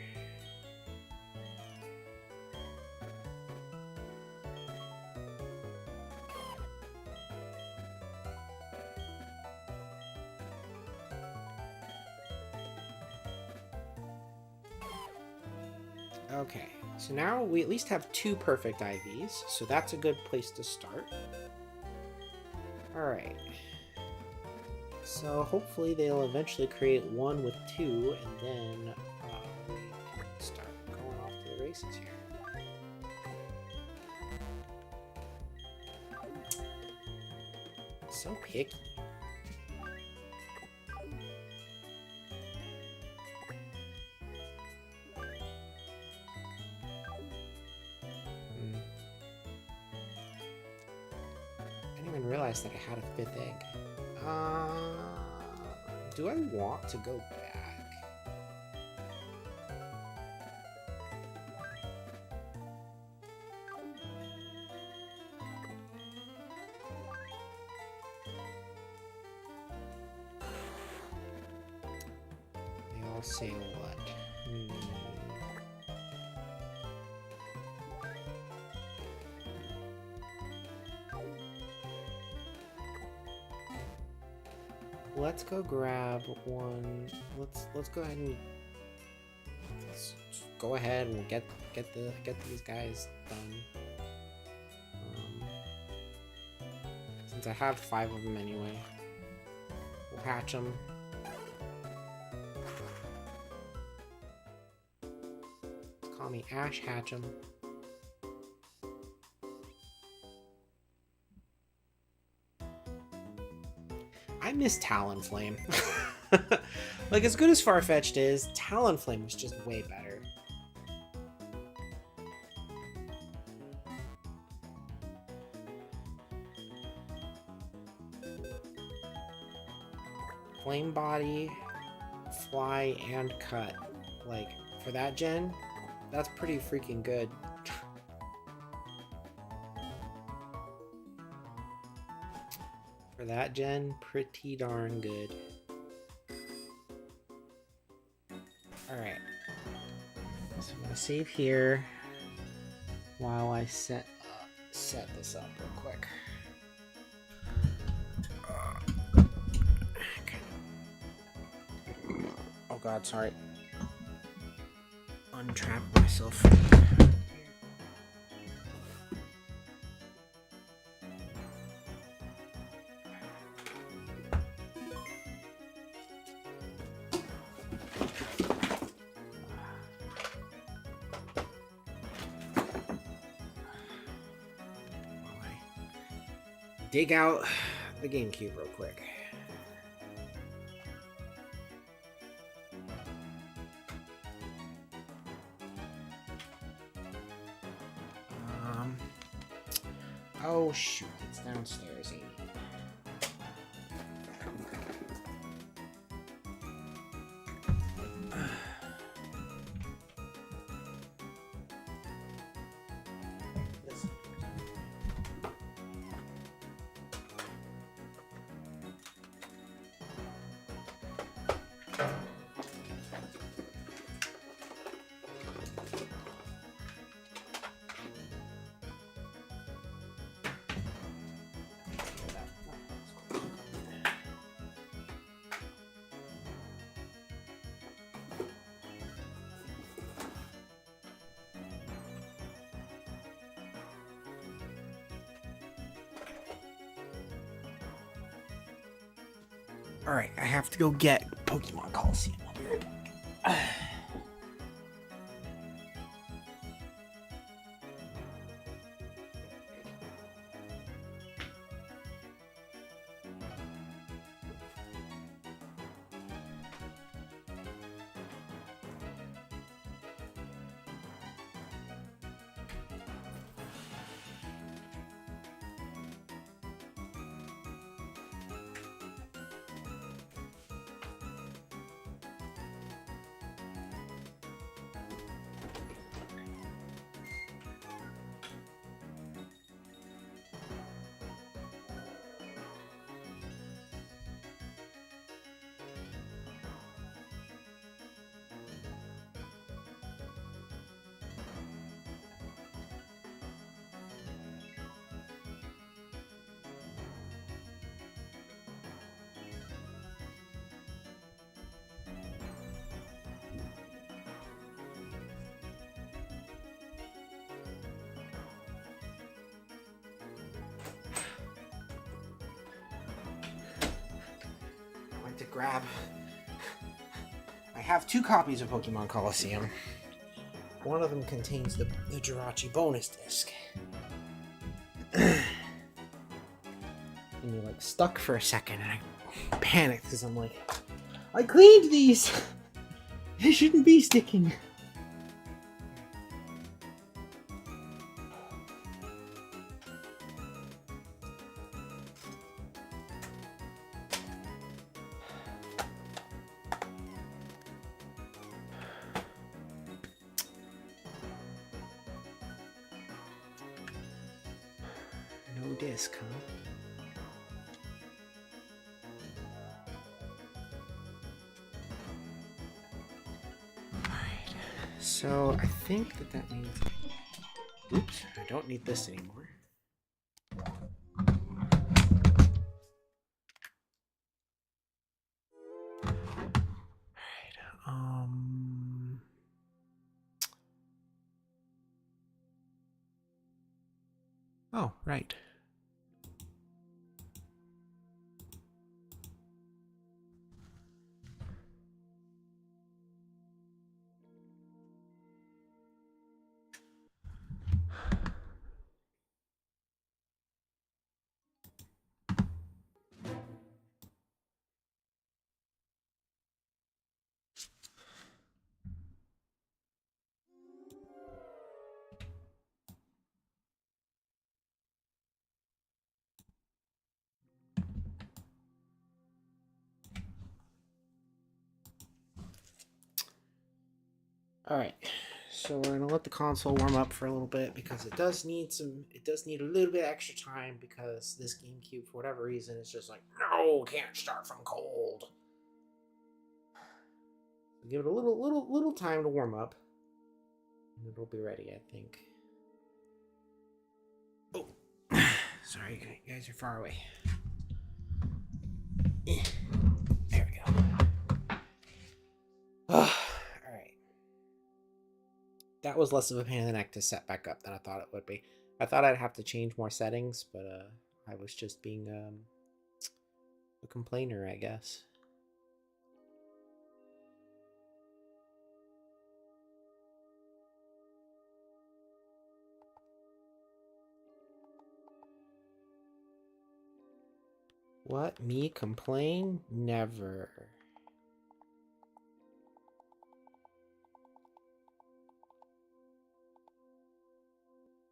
Okay, so now we at least have 2 perfect IVs, so that's a good place to start. Alright. So hopefully they'll eventually create 1 with 2, and then we can start going off to the races here. So picky. I didn't even realize that I had a 5th egg. Do I want to go back? They all say what? Let's go grab one. Let's go ahead and go ahead and get these guys done. Since I have 5 of them anyway, we'll hatch them. Call me Ash Hatch'em. I miss Talonflame. Like, as good as Farfetch'd is, Talonflame was just way better. Flame Body, Fly, and Cut. Like, for that gen, that's pretty freaking good. For that gen, pretty darn good. Alright. So I'm gonna save here while I set this up real quick. Oh god, sorry. Untrap myself. Dig out the GameCube real quick. Oh shoot, it's downstairs, Amy. Alright, I have to go get Pokemon Colosseum. grab. I have 2 copies of Pokemon Colosseum. One of them contains the Jirachi bonus disc. And you're like stuck for a second, and I panicked because I'm like, I cleaned these! They shouldn't be sticking. No disc, huh? Alright, so I think that means... Oops, I don't need this anymore. Alright, Oh, right. Alright, so we're gonna let the console warm up for a little bit because it does need a little bit extra time because this GameCube, for whatever reason, is just like, no, can't start from cold. So give it a little time to warm up. And it'll be ready, I think. Oh, sorry, you guys are far away. There we go. Alright. That was less of a pain in the neck to set back up than I thought it would be. I thought I'd have to change more settings, but I was just being a complainer, I guess. What? Me complain? Never.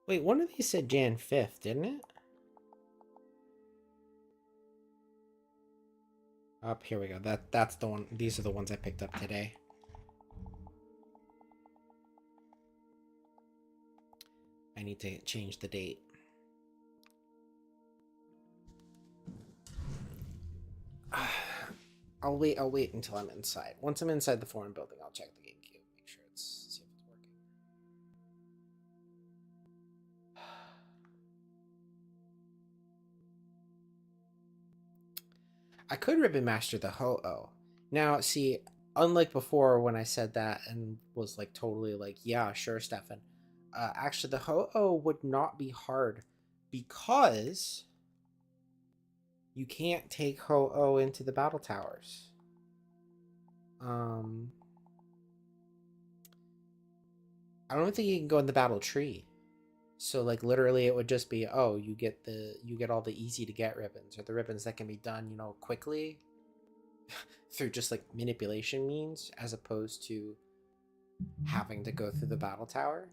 Wait, one of these said Jan 5th, didn't it? Up, here we go. That's the one. These are the ones I picked up today. I need to change the date. I'll wait until I'm inside. Once I'm inside the foreign building, I'll check the GameCube, make sure see if it's working. I could ribbon master the Ho-Oh. Now, see, unlike before when I said that and was like totally like, yeah, sure, Stefan. Actually, the Ho-Oh would not be hard because you can't take Ho-Oh into the battle towers. I don't think you can go in the battle tree. So like literally it would just be, oh, you get all the easy to get ribbons, or the ribbons that can be done, quickly through just like manipulation means, as opposed to having to go through the battle tower.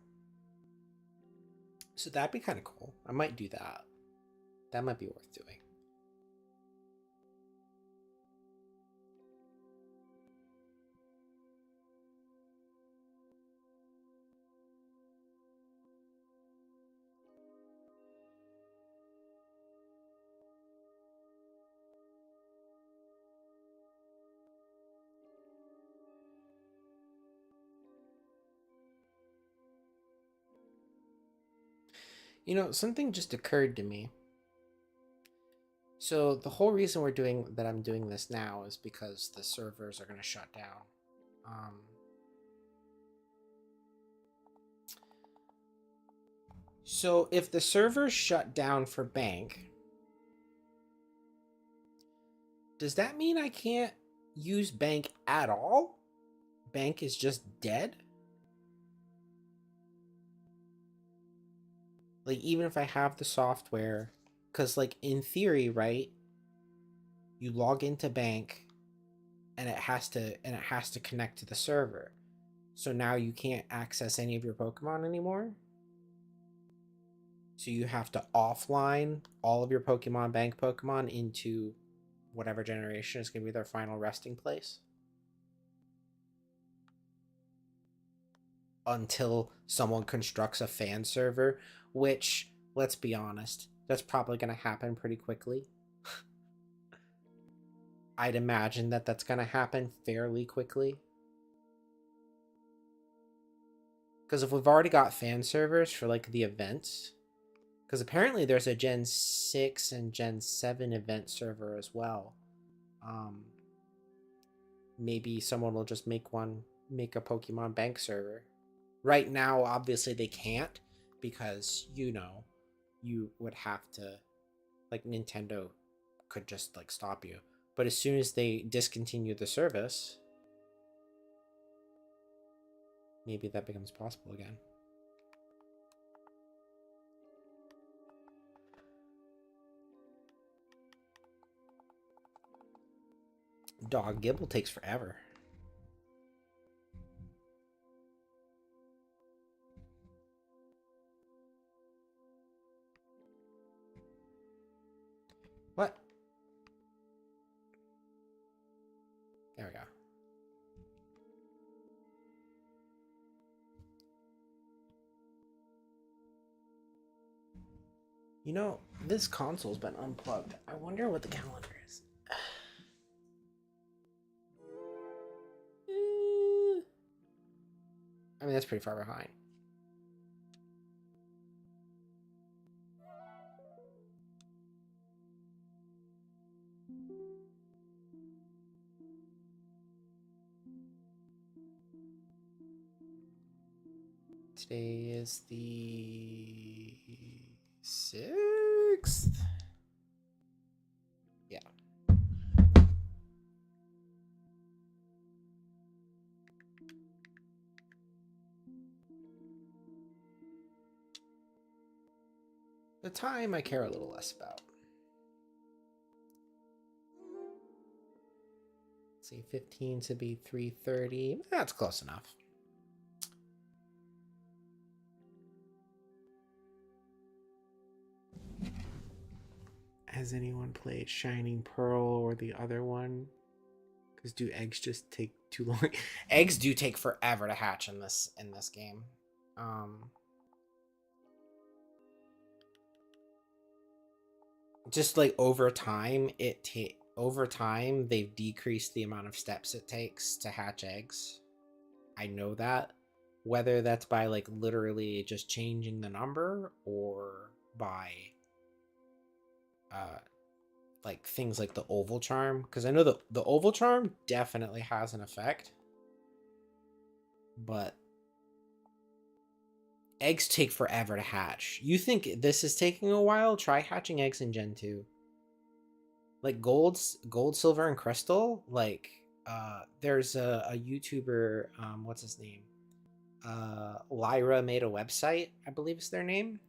So that'd be kind of cool. I might do that. That might be worth doing. Something just occurred to me. So the whole reason I'm doing this now is because the servers are going to shut down. So if the servers shut down for bank, does that mean I can't use Bank at all? Bank is just dead? Like, even if I have the software, because, like, in theory, right, you log into Bank and it has to connect to the server. So now you can't access any of your Pokemon anymore. So you have to offline all of your Pokemon Bank Pokemon into whatever generation is going to be their final resting place. Until someone constructs a fan server, which, let's be honest, that's probably going to happen pretty quickly. I'd imagine that that's going to happen fairly quickly. Because if we've already got fan servers for, like, the events, because apparently there's a Gen 6 and Gen 7 event server as well. Maybe someone will just make a Pokemon Bank server. Right now, obviously, they can't because, you would have to, like, Nintendo could just, like, stop you. But as soon as they discontinue the service, maybe that becomes possible again. Dog Gibble takes forever. What? There we go. This console's been unplugged. I wonder what the calendar is. I mean, that's pretty far behind. Today is the 6th? Yeah. The time I care a little less about. Let's see, 15 to be 3:30. That's close enough. Has anyone played Shining Pearl or the other one? Because do eggs just take too long? Eggs do take forever to hatch in this game. Just like over time, they've decreased the amount of steps it takes to hatch eggs. I know that. Whether that's by like literally just changing the number or by like things like the oval charm, because I know the oval charm definitely has an effect, but eggs take forever to hatch. You think this is taking a while? Try hatching eggs in Gen 2. Like gold, silver, and crystal. Like there's a YouTuber, what's his name? Lyra made a website, I believe is their name.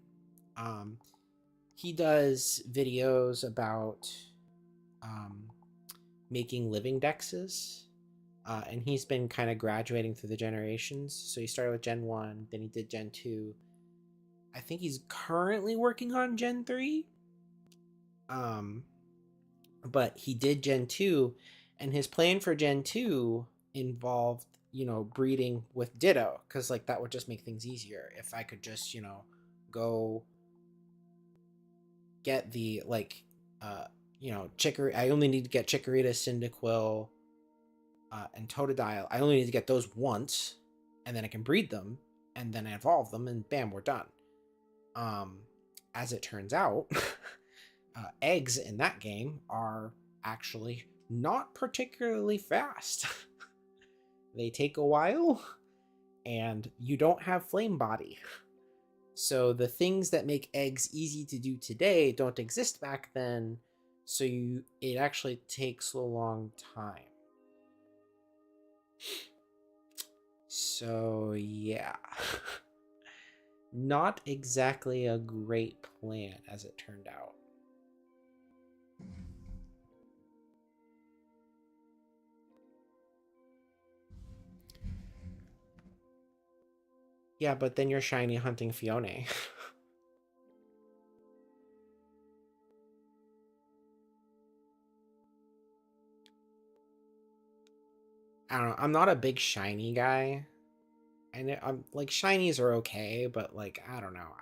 He does videos about making living dexes, and he's been kind of graduating through the generations. So he started with Gen 1, then he did Gen 2. I think he's currently working on Gen 3. But he did Gen 2, and his plan for Gen 2 involved, breeding with Ditto, because, like, that would just make things easier. If I could just, go get the, like, Chikorita. I only need to get Chikorita, Cyndaquil, and Totodile. I only need to get those once, and then I can breed them, and then I evolve them, and bam, we're done. As it turns out, eggs in that game are actually not particularly fast. They take a while, and you don't have Flame Body. So the things that make eggs easy to do today don't exist back then, so it actually takes a long time. So, yeah. Not exactly a great plan, as it turned out. Yeah, but then you're shiny hunting Fiona. I don't know. I'm not a big shiny guy. And I'm like shinies are okay, but like I don't know.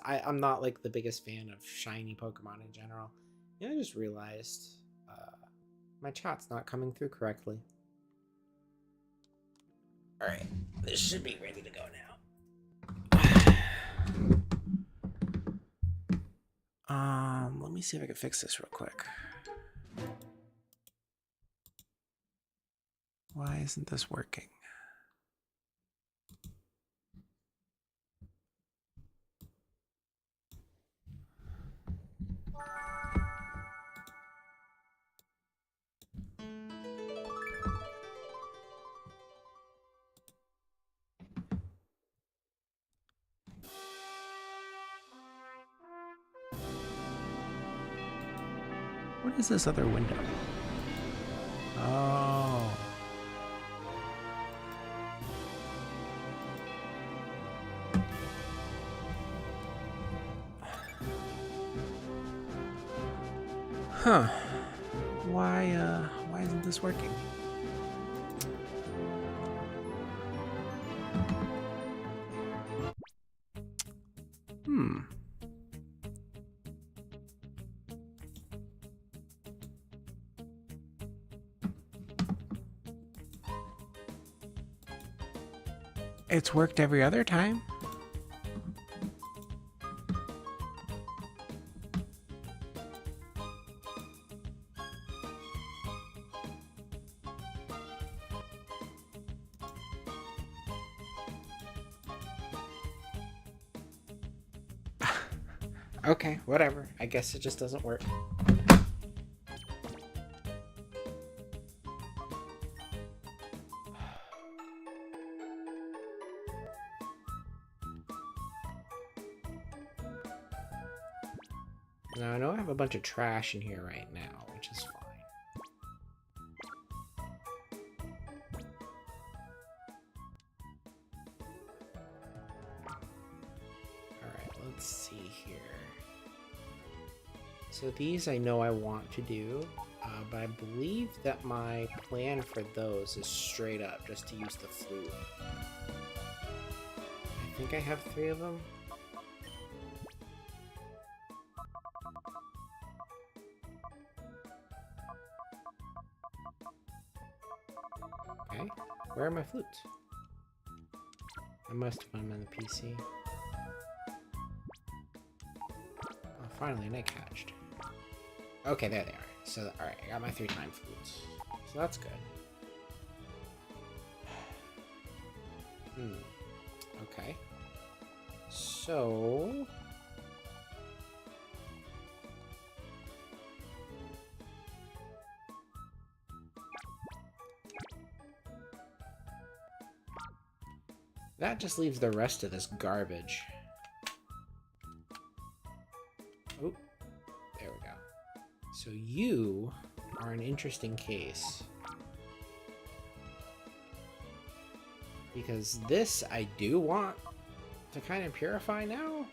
I'm not like the biggest fan of shiny Pokemon in general. Yeah, I just realized my chat's not coming through correctly. All right, this should be ready to go now. Let me see if I can fix this real quick. Why isn't this working? What is this other window? Oh. Huh. Why isn't this working? It's worked every other time. Okay, whatever. I guess it just doesn't work. Now, I know I have a bunch of trash in here right now, which is fine. Alright, let's see here. So these I know I want to do, but I believe that my plan for those is straight up just to use the flute. I think I have 3 of them. Okay, where are my flutes? I must have put them in the PC. Oh, finally, an egg hatched. Okay, there they are. So, alright, I got my 3-time flutes. So that's good. Okay. So... that just leaves the rest of this garbage. Oh, there we go. So you are an interesting case. Because this I do want to kind of purify now.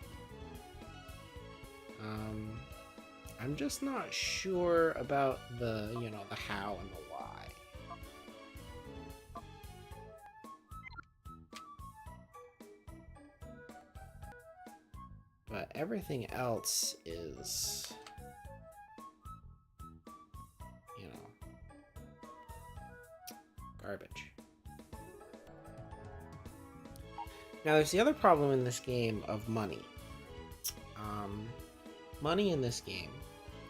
I'm just not sure about the, the how and the why. But everything else is, garbage. Now, there's the other problem in this game of money. Money in this game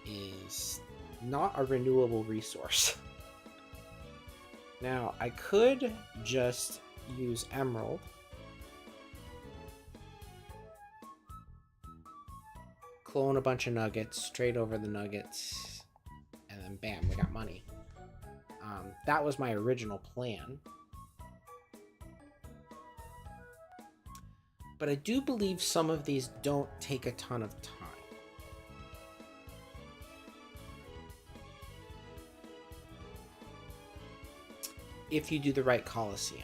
is not a renewable resource. Now, I could just use Emerald. Clone a bunch of nuggets, trade over the nuggets, and then bam, we got money. That was my original plan. But I do believe some of these don't take a ton of time. If you do the right Colosseum.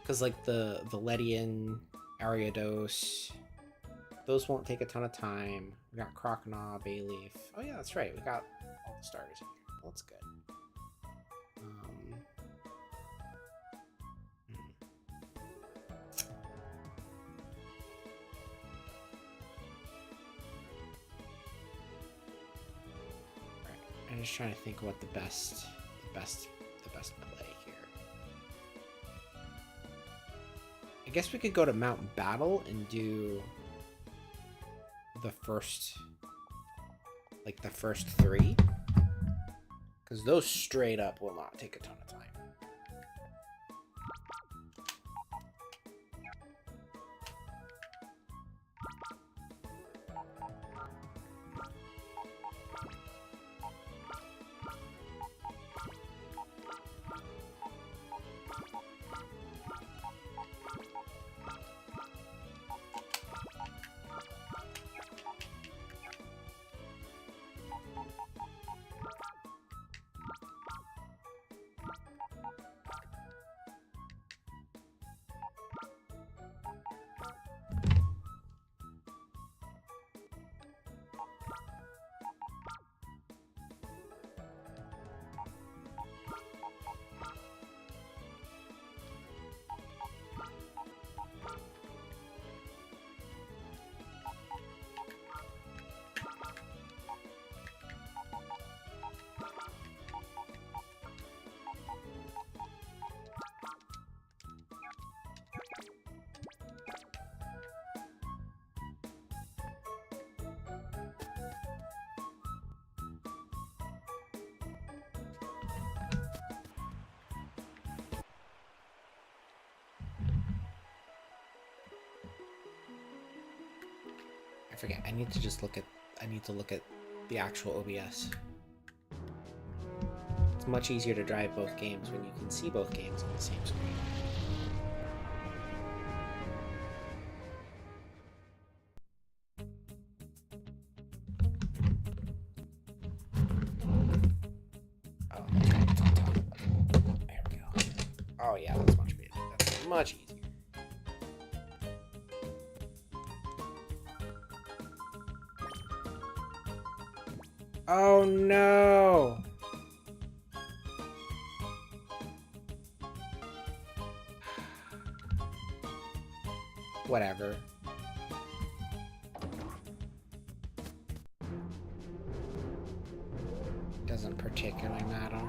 Because like the Ledian, Ariados, those won't take a ton of time. We got Croconaw, Bayleaf. Oh yeah, that's right. We got all the starters in here. Well, that's good. Right. I'm just trying to think what the best play here. I guess we could go to Mountain Battle and do the first, like the first 3, because those straight up will not take a ton of time. I forget. I need to just look at. I need to look at the actual OBS. It's much easier to drive both games when you can see both games on the same screen. Oh, it's on top of it. There we go. Oh yeah, that's much better. That's much easier. Oh no! Whatever. Doesn't particularly matter.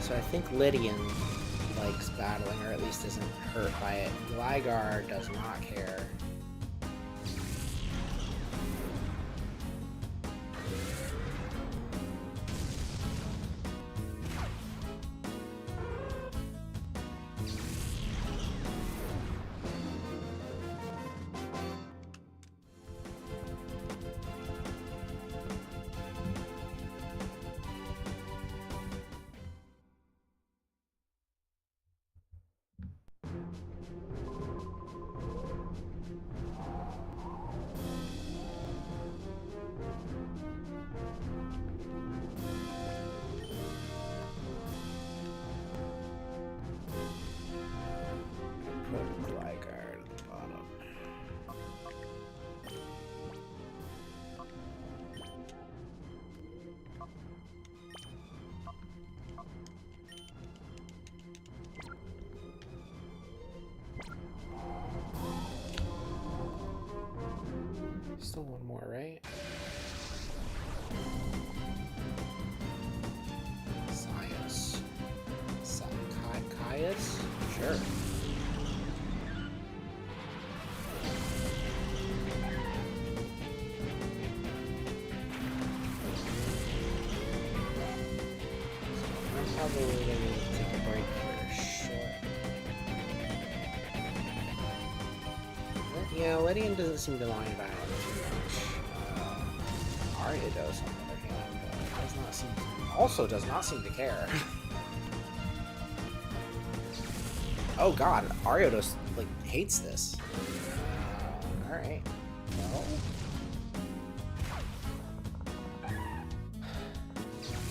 So I think Lydian likes battling, or at least isn't hurt by it. Gligar does not care. Still one more, right? Sias. Caius? Sure. I'm probably going to take a break for short. Yeah, Lydian doesn't seem to mind about it too much. Arya does, on the other hand, does not seem to care. Oh god, Ariados, like, hates this. Alright. Well.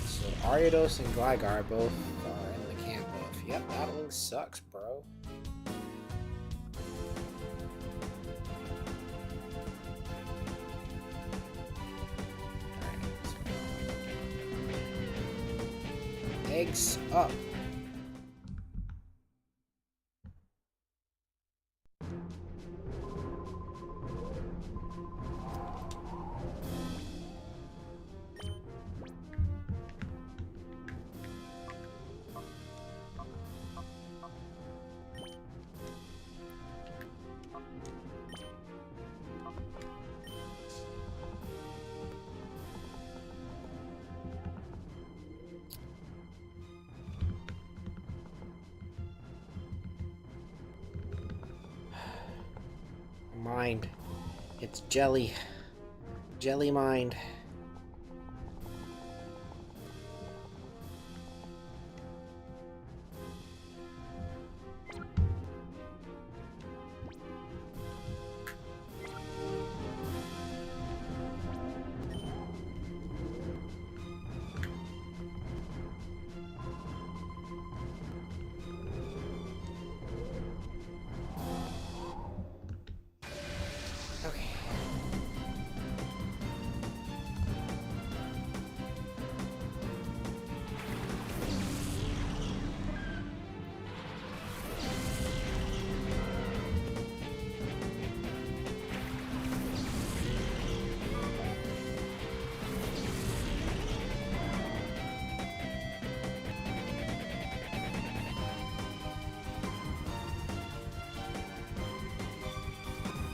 So Ariados and Gligar both are in the camp of, yep, battling sucks, bro. Eggs up. Mind. It's jelly. Jelly mind.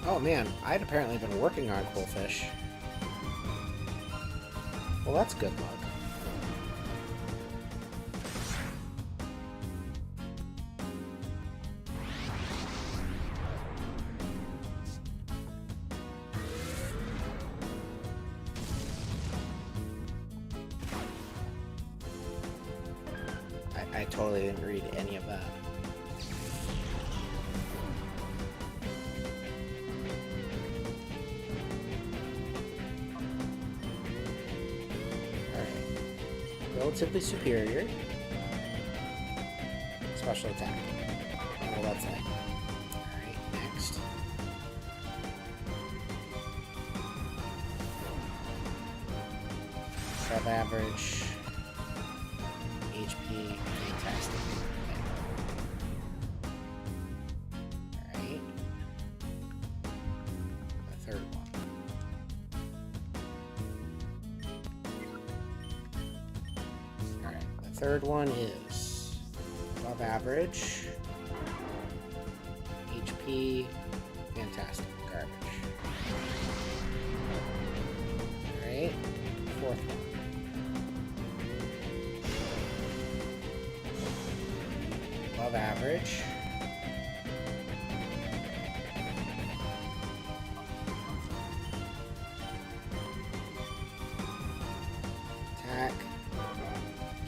Oh man, I'd apparently been working on Quillfish. Well, that's good luck. I totally didn't read any of that. Relatively superior. Special attack. Oh, that's it. Alright, next. Above average. HP. Fantastic. Alright. The third one. Third one is above average, HP, fantastic, garbage. Alright, fourth one. Above average. Attack.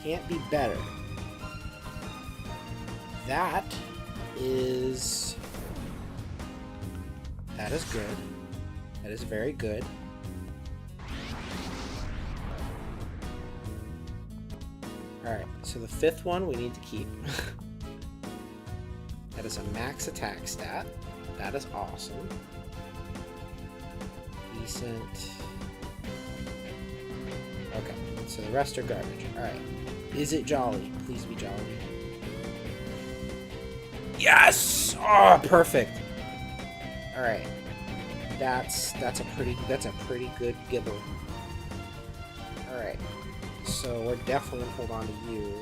Can't be better. That is good. That is very good. Alright, so the fifth one we need to keep. That is a max attack stat. That is awesome. Decent. Okay, so the rest are garbage. Alright. Is it jolly? Please be jolly. Yes! Oh, perfect. Alright. That's a pretty good gibble. All right, so we're definitely gonna hold on to you.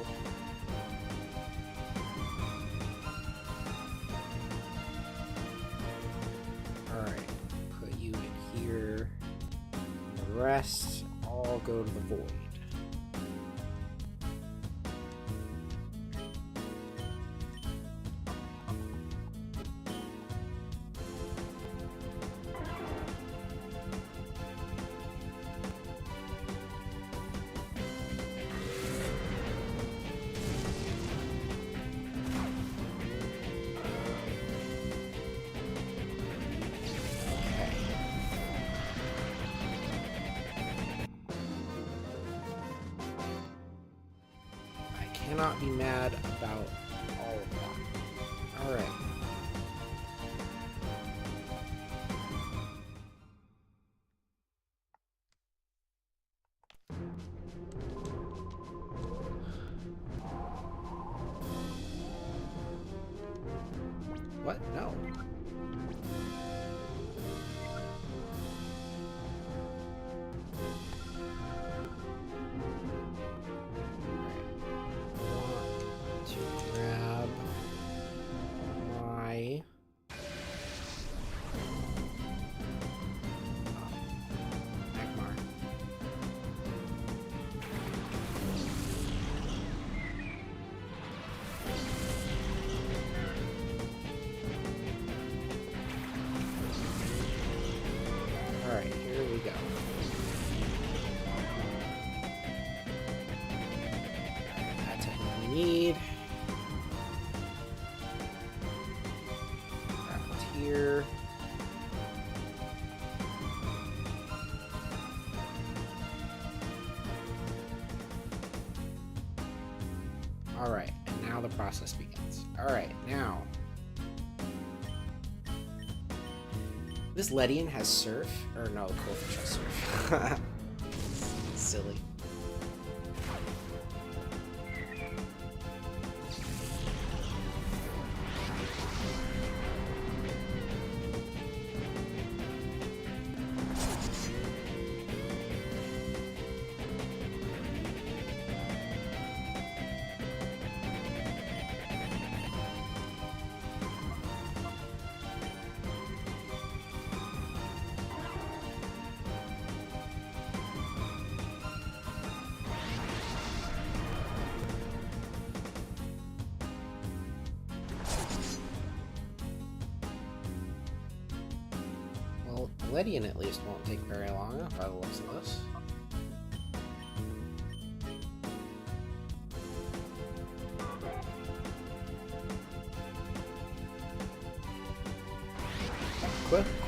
All right, put you in here. The rest all go to the void. Cannot be mad about all of that. All right. What? No. Alright, here we go. That's what we need. Around here. Alright, and now the process begins. Alright, now. This Ledian has surf, or no, Coldfish has surf. Silly. Ledian at least won't take very long by the looks of this.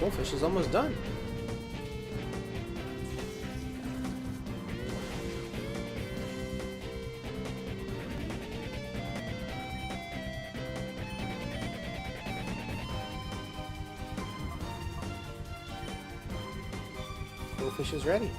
Coolfish is almost done. Coolfish is ready.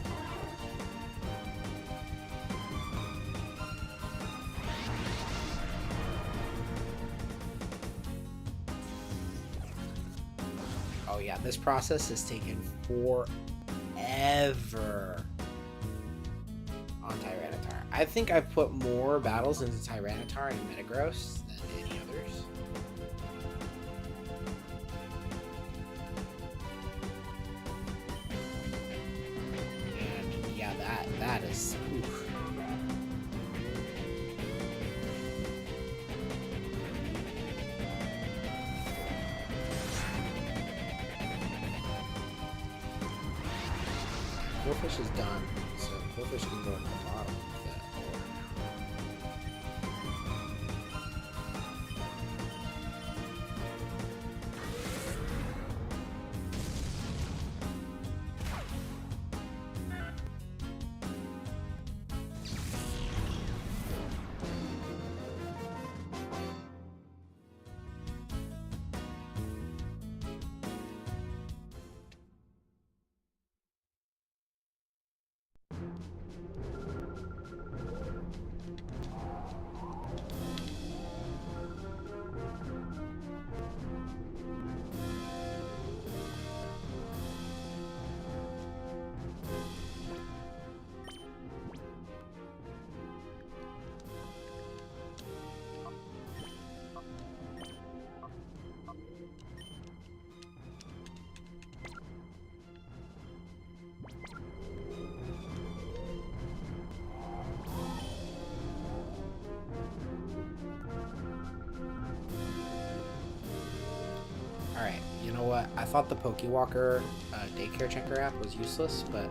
Oh yeah, this process has taken forever on Tyranitar. I think I've put more battles into Tyranitar and Metagross than any others. And yeah, that is oof. Coolfish is done, so Coolfish can go in the bottom of that order know what? I thought the Pokewalker daycare checker app was useless, but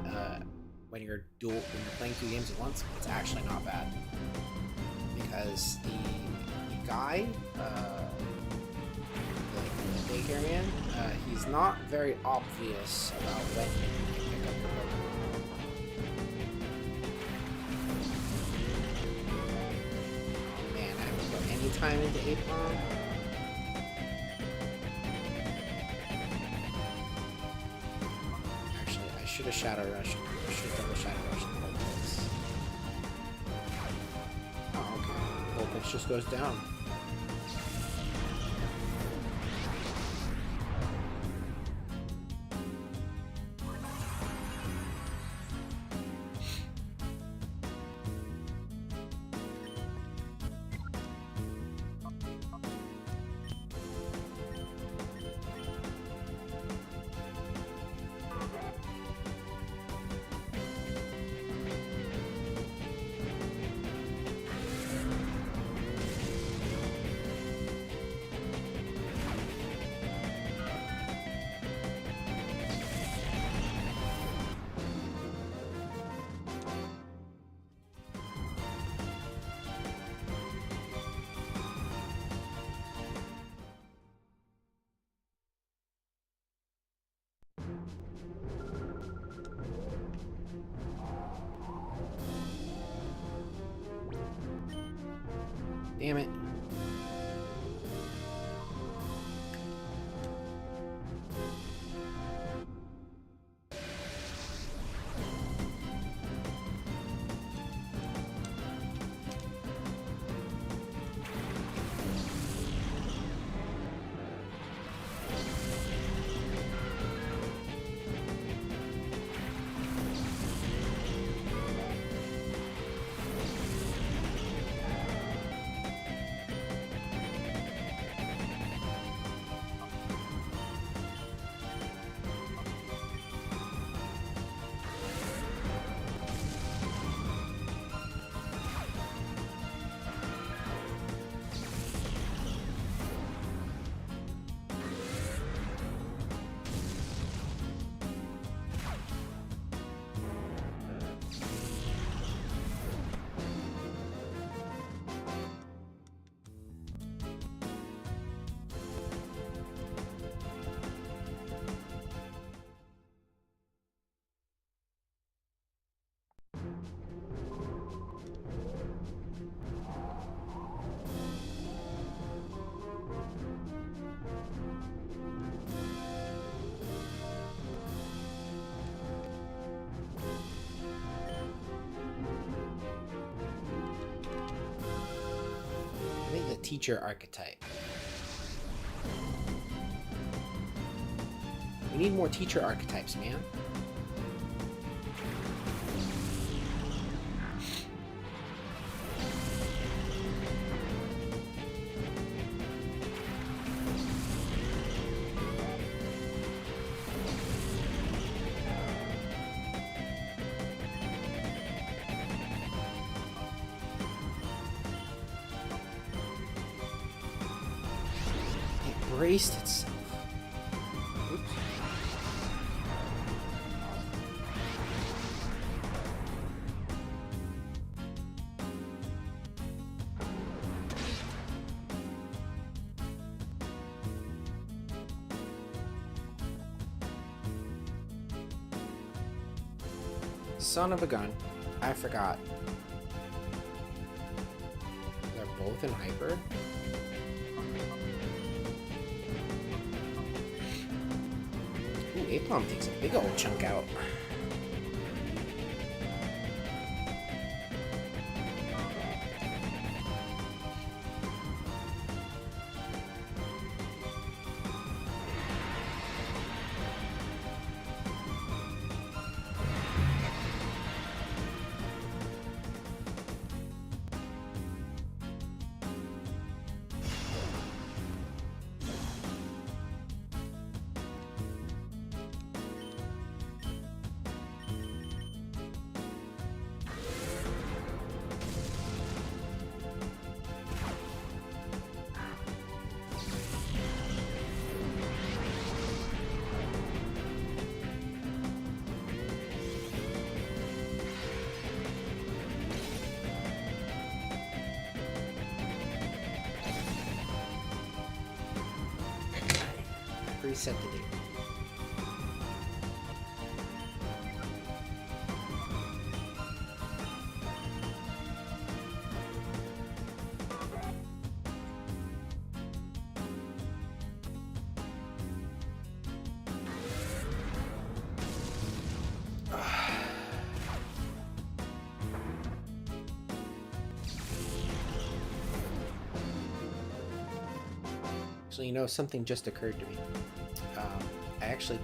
when you're playing 2 games at once, it's actually not bad. Because the guy, the daycare man, he's not very obvious about when you can pick up your Pokemon. Oh man, I haven't put any time into Apom. Actually, I should have Shadow Rushed. I should have double Shadow Rushed the whole place. Oh, okay. Voltage just goes down. Damn it. Teacher archetype. We need more teacher archetypes, man. Braced itself. Oops. Son of a gun. I forgot. They're both in hyper? Apom takes a big old chunk out. preset to do. So, you know, something just occurred to me. I actually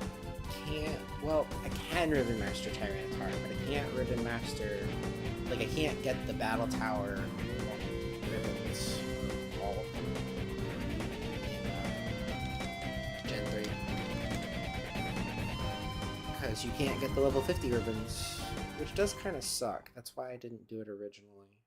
can't. Well, I can Ribbon Master Tyranitar, but I can't Ribbon Master. Like, I can't get the Battle Tower ribbons, all of them, in Gen 3. Because you can't get the level 50 ribbons, which does kind of suck. That's why I didn't do it originally.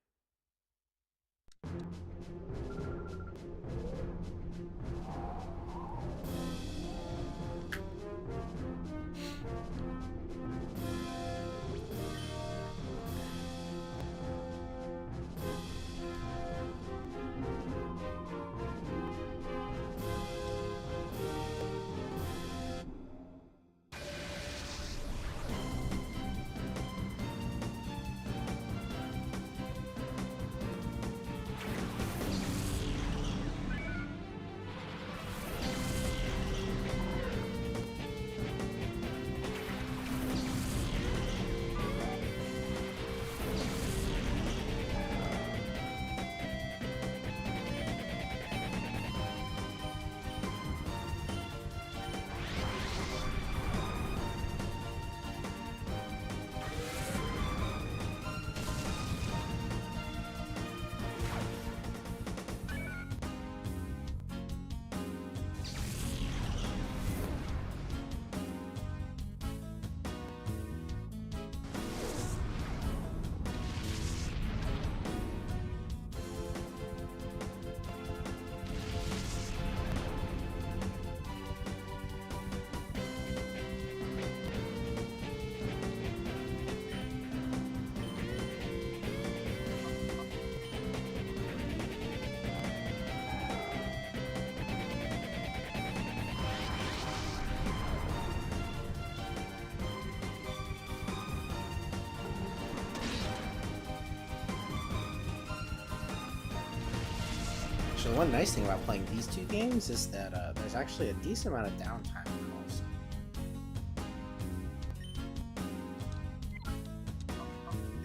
So one nice thing about playing these two games is that there's actually a decent amount of downtime in Colosseum.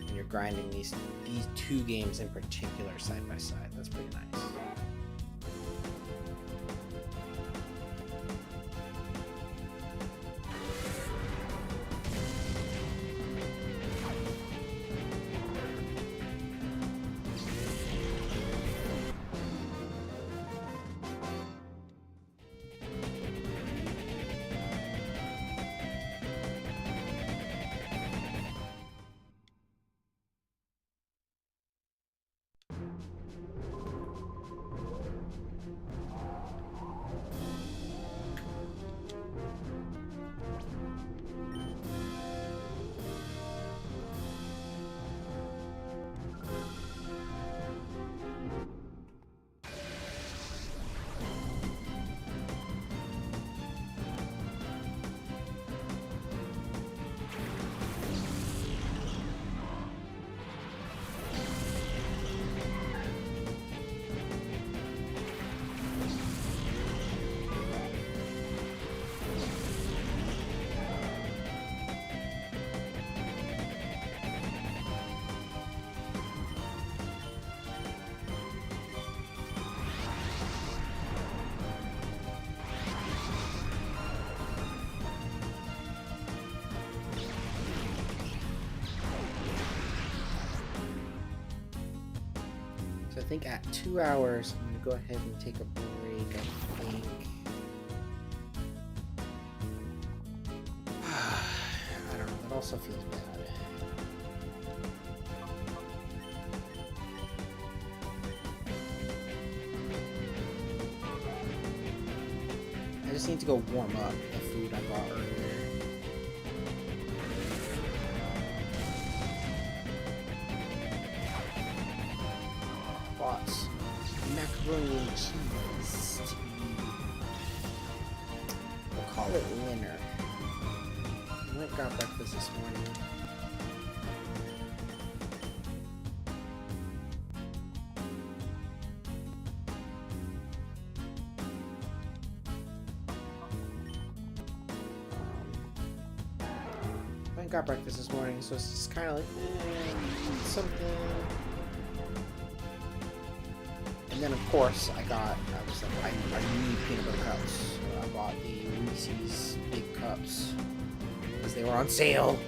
And you're grinding these two games in particular side by side. That's pretty nice. So I think at 2 hours, I'm going to go ahead and take a break, I think. I don't know, that also feels bad. I just need to go warm up the food I bought earlier. Macaroni and cheese. call it winter. I went and got breakfast this morning. Got breakfast this morning, so it's just kind of like something. And then of course I was like, I need peanut butter cups. So I bought the Reese's big cups because they were on sale.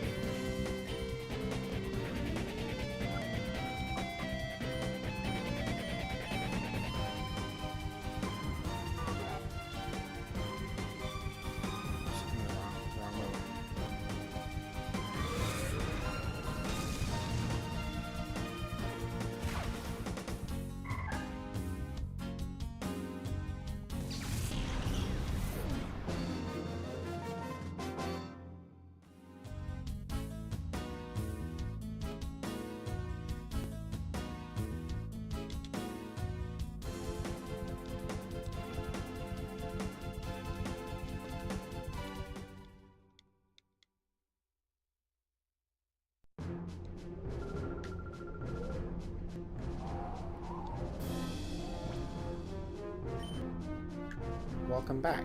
Welcome back.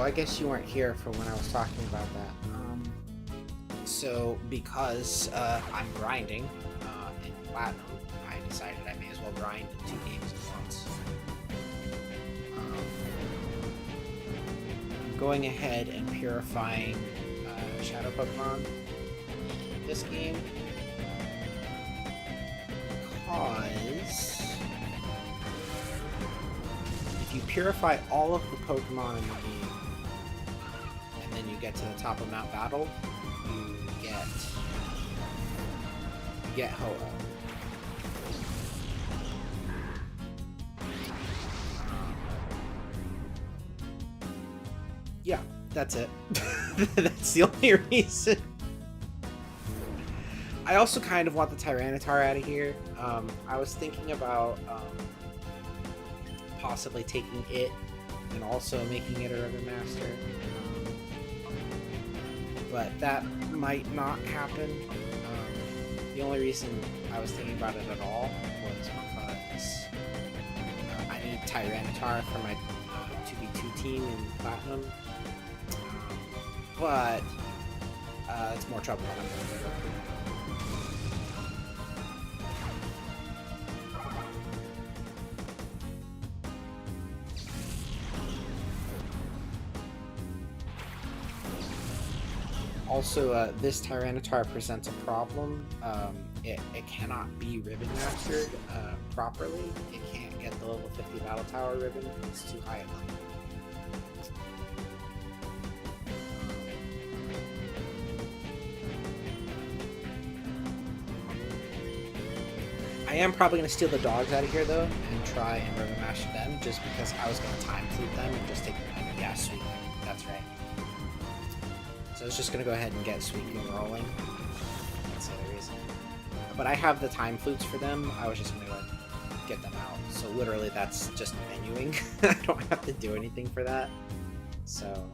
I guess you weren't here for when I was talking about that. So because I'm grinding in Platinum, I decided I may as well grind 2 games at once. I'm going ahead and purifying Shadow Pokemon in this game because if you purify all of the Pokemon in the game, you get to the top of Mount Battle, you get Ho-Oh. Yeah, that's it. That's the only reason. I also kind of want the Tyranitar out of here. I was thinking about possibly taking it and also making it a Ribbon Master. But that might not happen. The only reason I was thinking about it at all was because I need Tyranitar for my 2v2 team in Platinum. But it's more trouble than I'm going to go through. Also, this Tyranitar presents a problem. It cannot be Ribbon Mastered properly. It can't get the level 50 Battle Tower ribbon. It's too high a level. I am probably going to steal the dogs out of here, though, and try and Ribbon Master them, just because I was going to time flute them and just take them out. Yeah, sweet. That's right. So I was just going to go ahead and get Suicune rolling. That's the other reason. But I have the time flutes for them. I was just going to get them out. So literally that's just menuing. I don't have to do anything for that. So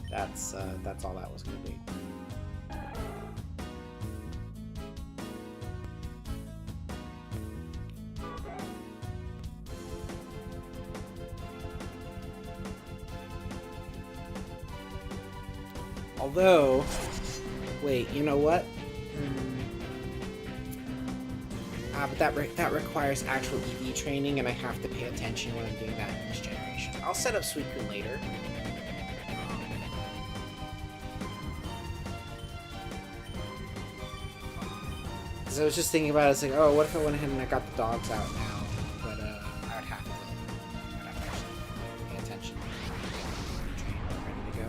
that's all that was going to be. Although, Wait, you know what? But that requires actual EV training, and I have to pay attention when I'm doing that in this generation. I'll set up Suicune later. Because I was just thinking about it, it's like, oh, what if I went ahead and I got the dogs out now? But I would have to actually pay attention. Train ready to go.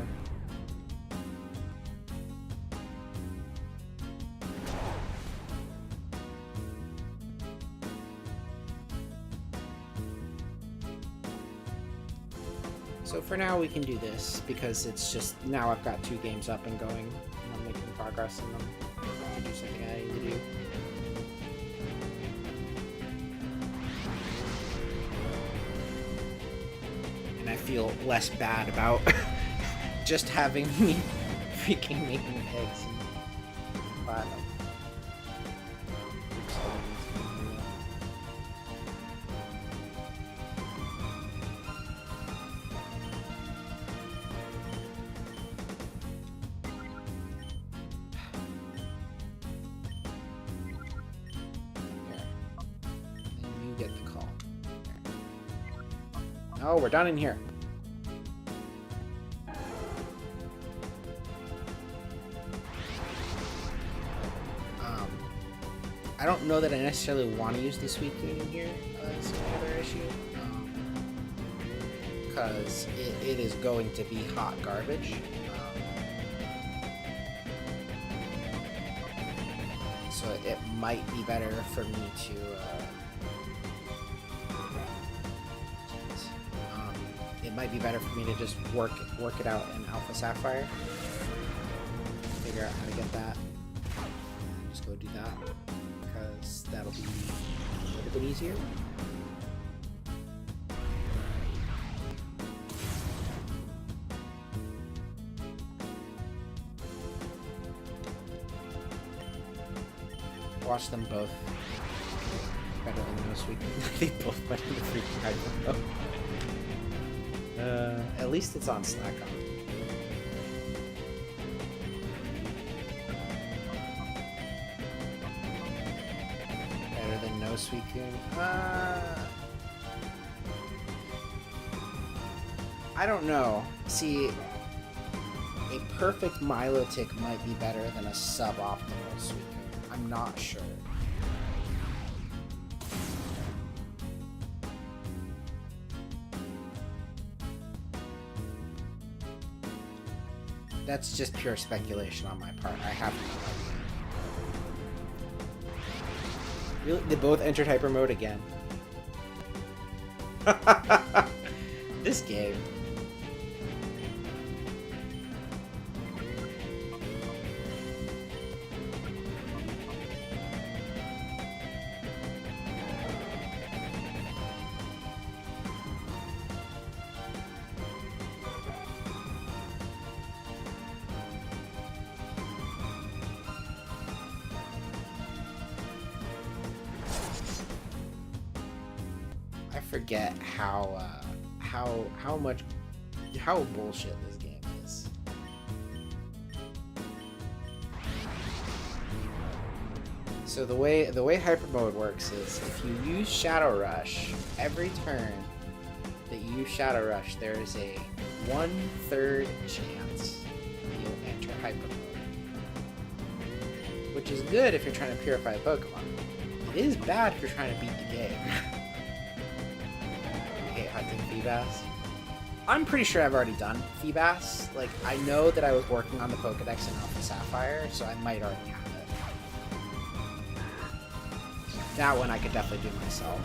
So for now we can do this, because it's just, now I've got 2 games up and going, and I'm making progress in them. I have to do something I need to do. And I feel less bad about just having me freaking making eggs and platinum. Oh, we're done in here. I don't know that I necessarily want to use the Suicune in here as another issue. Because it is going to be hot garbage. So it might be better for me to... it might be better for me to just work it out in Alpha Sapphire. Figure out how to get that. Just go do that, because that'll be a little bit easier. Watch them both. Better than No Suicune. They both went in the freaking Hyper mode. At least it's on Slack on. Better than No Suicune? I don't know. See, a perfect Milotic might be better than a suboptimal Suicune. I'm not sure. That's just pure speculation on my part. I have no idea. Really? They both entered hyper mode again. This game. I forget how bullshit this game is. So the way hyper mode works is if you use Shadow Rush, every turn that you use Shadow Rush, there is a 1/3 chance you'll enter hyper mode, which is good if you're trying to purify a Pokemon. It is bad if you're trying to beat the game. Hunting Feebas. I'm pretty sure I've already done Feebas. Like, I know that I was working on the Pokedex in Alpha Sapphire, so I might already have it. That one I could definitely do myself.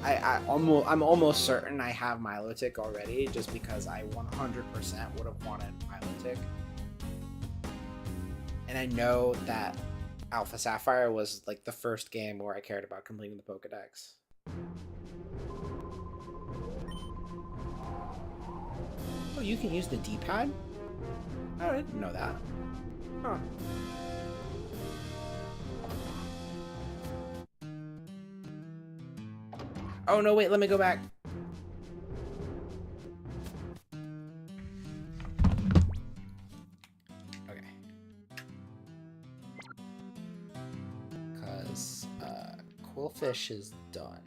I'm almost certain I have Milotic already, just because I 100% would have wanted Milotic. And I know that Alpha Sapphire was like the first game where I cared about completing the Pokedex. Oh, you can use the D-pad? Oh, I didn't know that. Huh. Oh, no, wait, let me go back. Okay. Quillfish is done.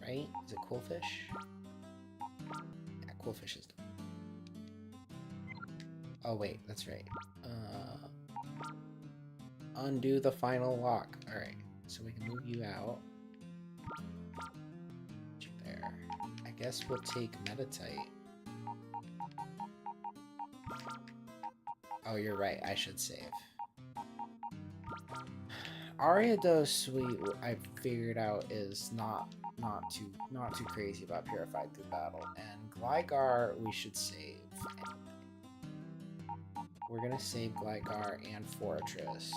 Right? Is it Quillfish? Yeah, Quillfish is done. Oh wait, that's right. Undo the final lock. Alright, so we can move you out. There. I guess we'll take Metatite. Oh, you're right, I should save. Ariados, I figured out, is not too crazy about Purified through battle, and Gligar we should save. We're gonna save Gligar and Fortress.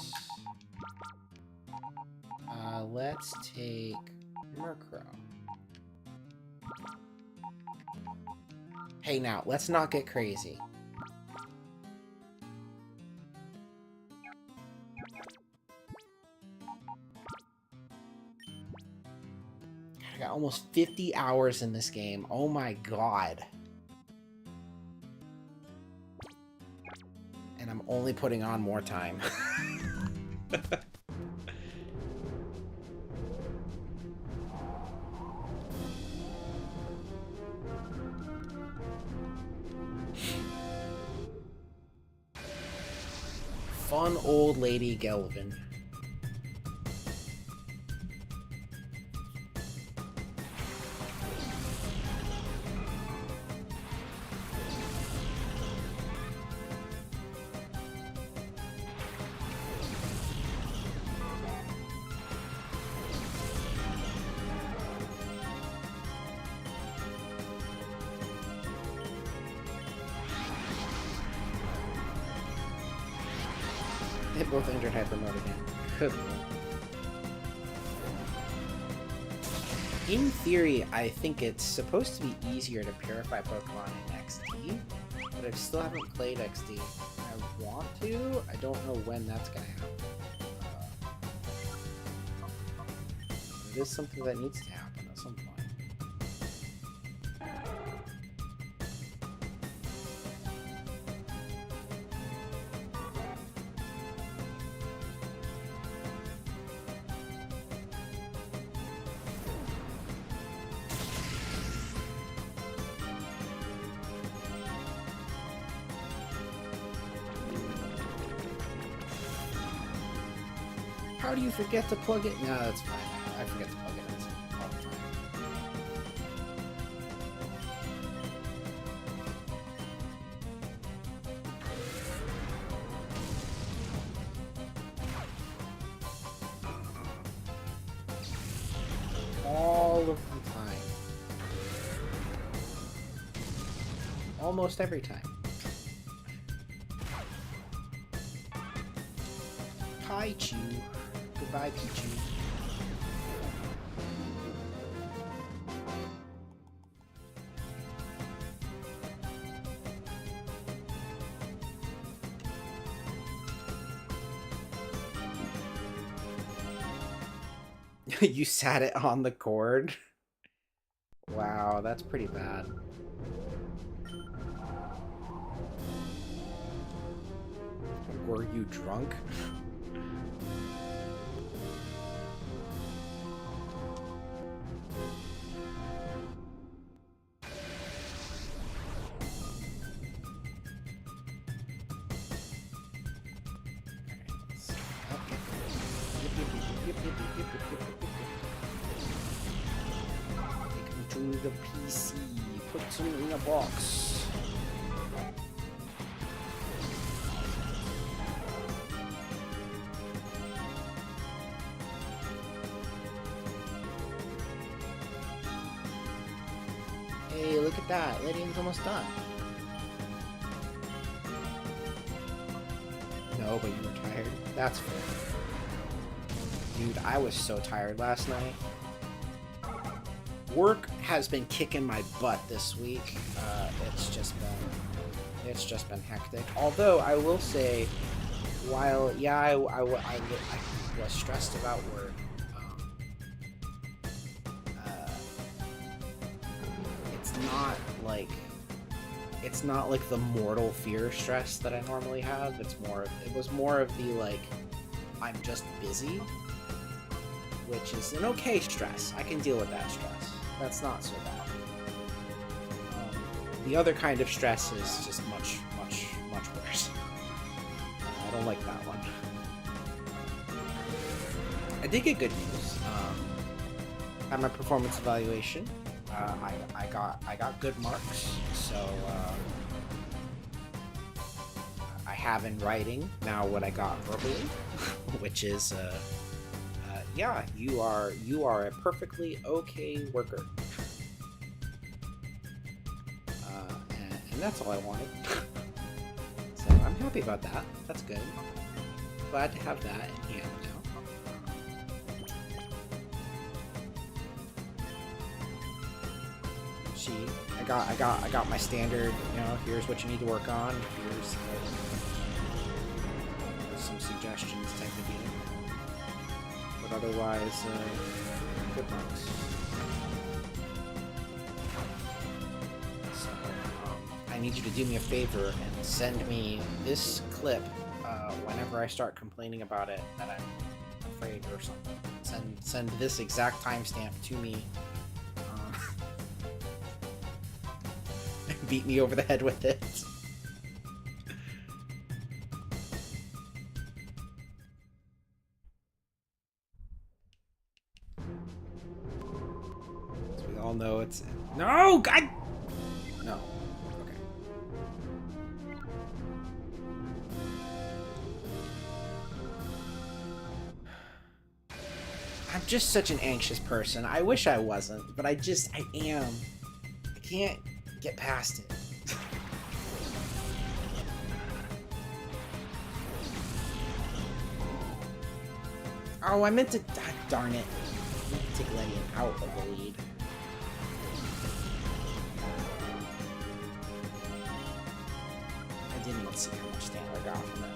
Let's take Murkrow. Hey now, let's not get crazy. I got almost 50 hours in this game. Oh my god. And I'm only putting on more time. Fun old lady Gelvin. They both entered hyper mode again. Good. In theory, I think it's supposed to be easier to purify Pokemon in XD, but I still haven't played XD. I want to. I don't know when that's gonna happen. It is something that needs to happen at some point. How do you forget to plug it? No, that's fine. I forget to plug it in all the time. All of the time. Almost every time. Paichu. Goodbye, Pichu. You sat it on the cord? Wow, that's pretty bad. Were you drunk? Take him to the PC. Put him in a box. Hey, look at that. Lydian's almost done. No, but you were tired. That's fair. Dude, I was so tired last night. Work has been kicking my butt this week. It's just been hectic. Although I will say, while yeah, I was stressed about work. It's not like the mortal fear stress that I normally have. It was more of the like, I'm just busy. which is an okay stress. I can deal with that stress. That's not so bad. The other kind of stress is just much worse. I don't like that one. I did get good news. At my performance evaluation, I got good marks. So I have in writing now what I got verbally, which is yeah, you are a perfectly okay worker. And that's all I wanted. So I'm happy about that. That's good. Glad to have that in hand now. See, I got my standard. You know, here's what you need to work on. Here's some suggestions type of deal. But otherwise, good marks. I need you to do me a favor and send me this clip whenever I start complaining about it that I'm afraid or something. Send this exact timestamp to me. And beat me over the head with it. So we all know it's... No! God! No. I'm just such an anxious person. I wish I wasn't, but I am. I can't get past it. Oh, I meant to... God darn it. I meant to take Letty out of the lead. I didn't even see how much Stanley got from it.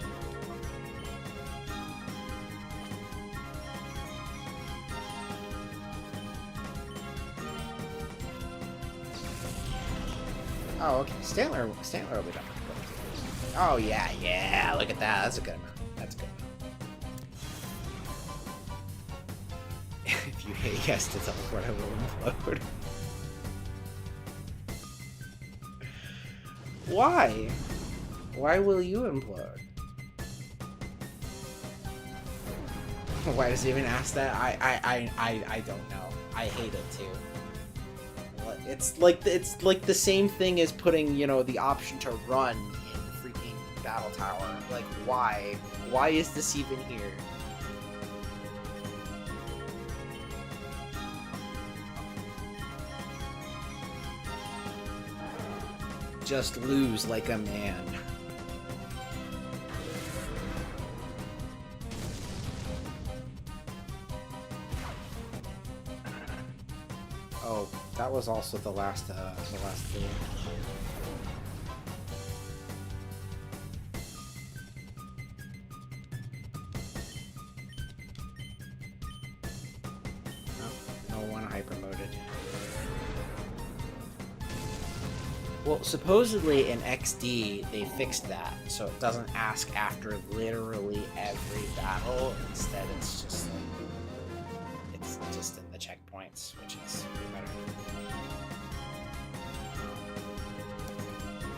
Oh, okay. Stanley will be done. Oh, yeah. Look at that. That's a good amount. That's good. If you hate yes to teleport, I will implode. Why? Why will you implode? Why does he even ask that? I don't know. I hate it too. It's like the same thing as putting, you know, the option to run in freaking Battle Tower. Like, why? Why is this even here? Just lose like a man. Oh, that was also the last video. No one hyper-moded. Well, supposedly in XD, they fixed that, so it doesn't ask after literally every battle. Instead, it's just like, it's just in the checkpoints, which is way better.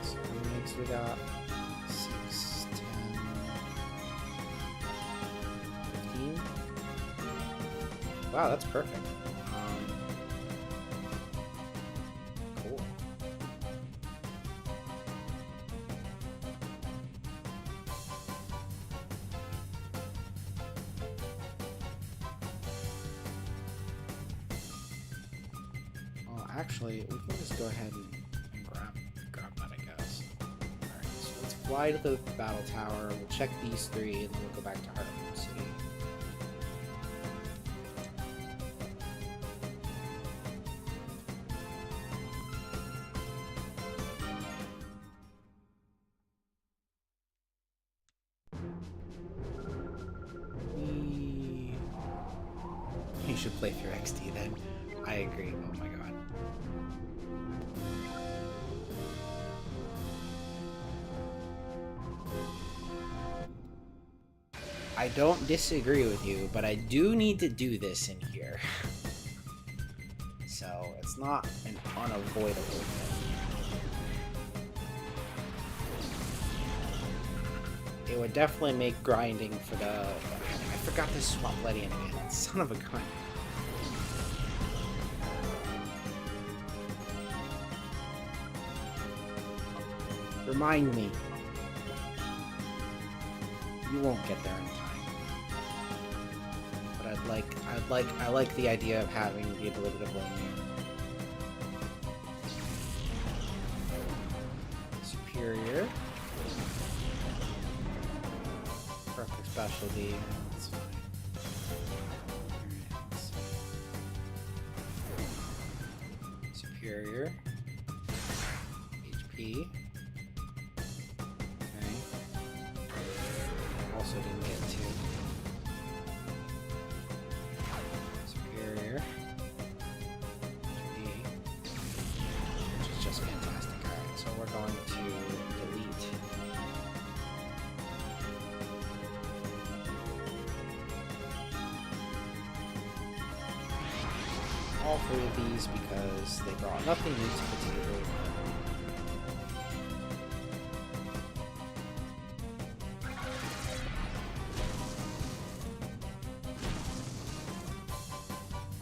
So how many eggs we got? 6, 10, 15? Wow, that's perfect. Cool. Actually, we can just go ahead and grab that, I guess. Alright, so let's fly to the Battle Tower, we'll check these 3, and then we'll go back to Heart of Moon City. You should play through XD then. I agree. Oh my god. I don't disagree with you, but I do need to do this in here. So it's not an unavoidable thing. It would definitely make grinding for the... I forgot to swap Ledian again. Son of a gun. Remind me. You won't get there in time. But I like the idea of having the ability to blame you. Superior. Perfect specialty. That's fine. Alright, superior. HP. Also didn't get to superior HP, which is just fantastic. Alright, so we're going to delete all 3 of these because they brought nothing new to the table.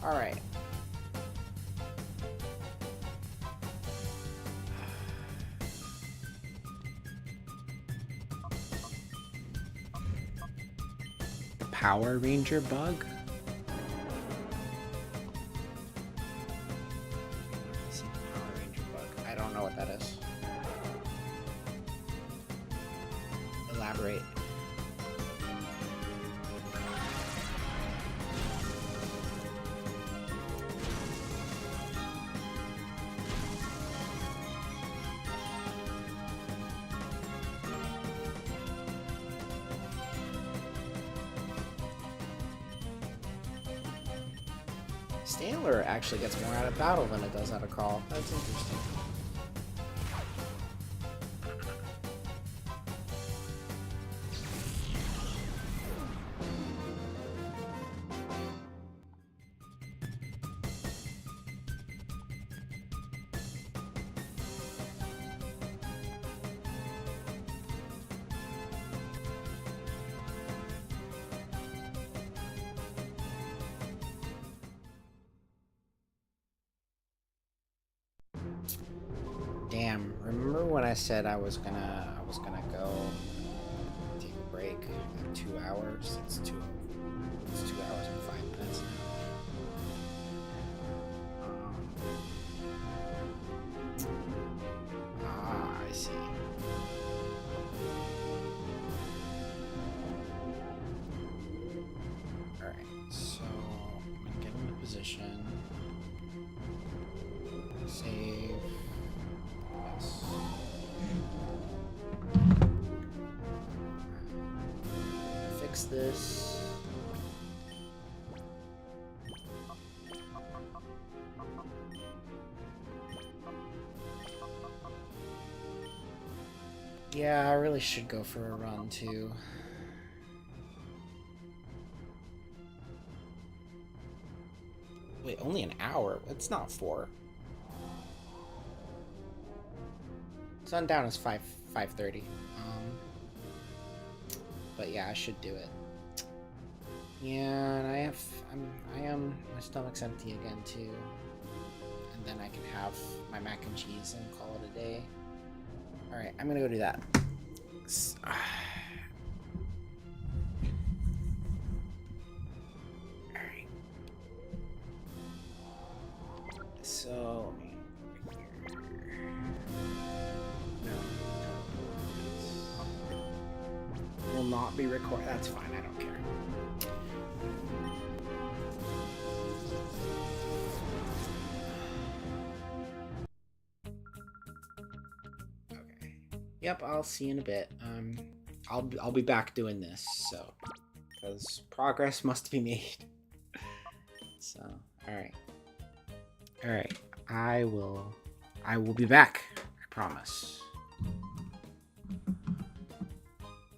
Alright. The Power Ranger bug? Power Ranger bug. I don't know what that is. Elaborate. Stantler actually gets more out of battle than it does out of call. That's interesting. Damn, remember when I said I was gonna go take a break in 2 hours? It's 2 hours and 5 minutes now. I see. Alright, so I'm gonna get him in position. Save. Fix this. Yeah, I really should go for a run too. Wait, only an hour? It's not 4. Sundown is 5:30. But yeah, I should do it. Yeah, and my stomach's empty again too. And then I can have my mac and cheese and call it a day. All right, I'm gonna go do that. All right. So. Will not be recorded. That's fine, I don't care. Okay. Yep, I'll see you in a bit. I'll be back doing this, so because progress must be made. So, alright. Alright. I will be back, I promise.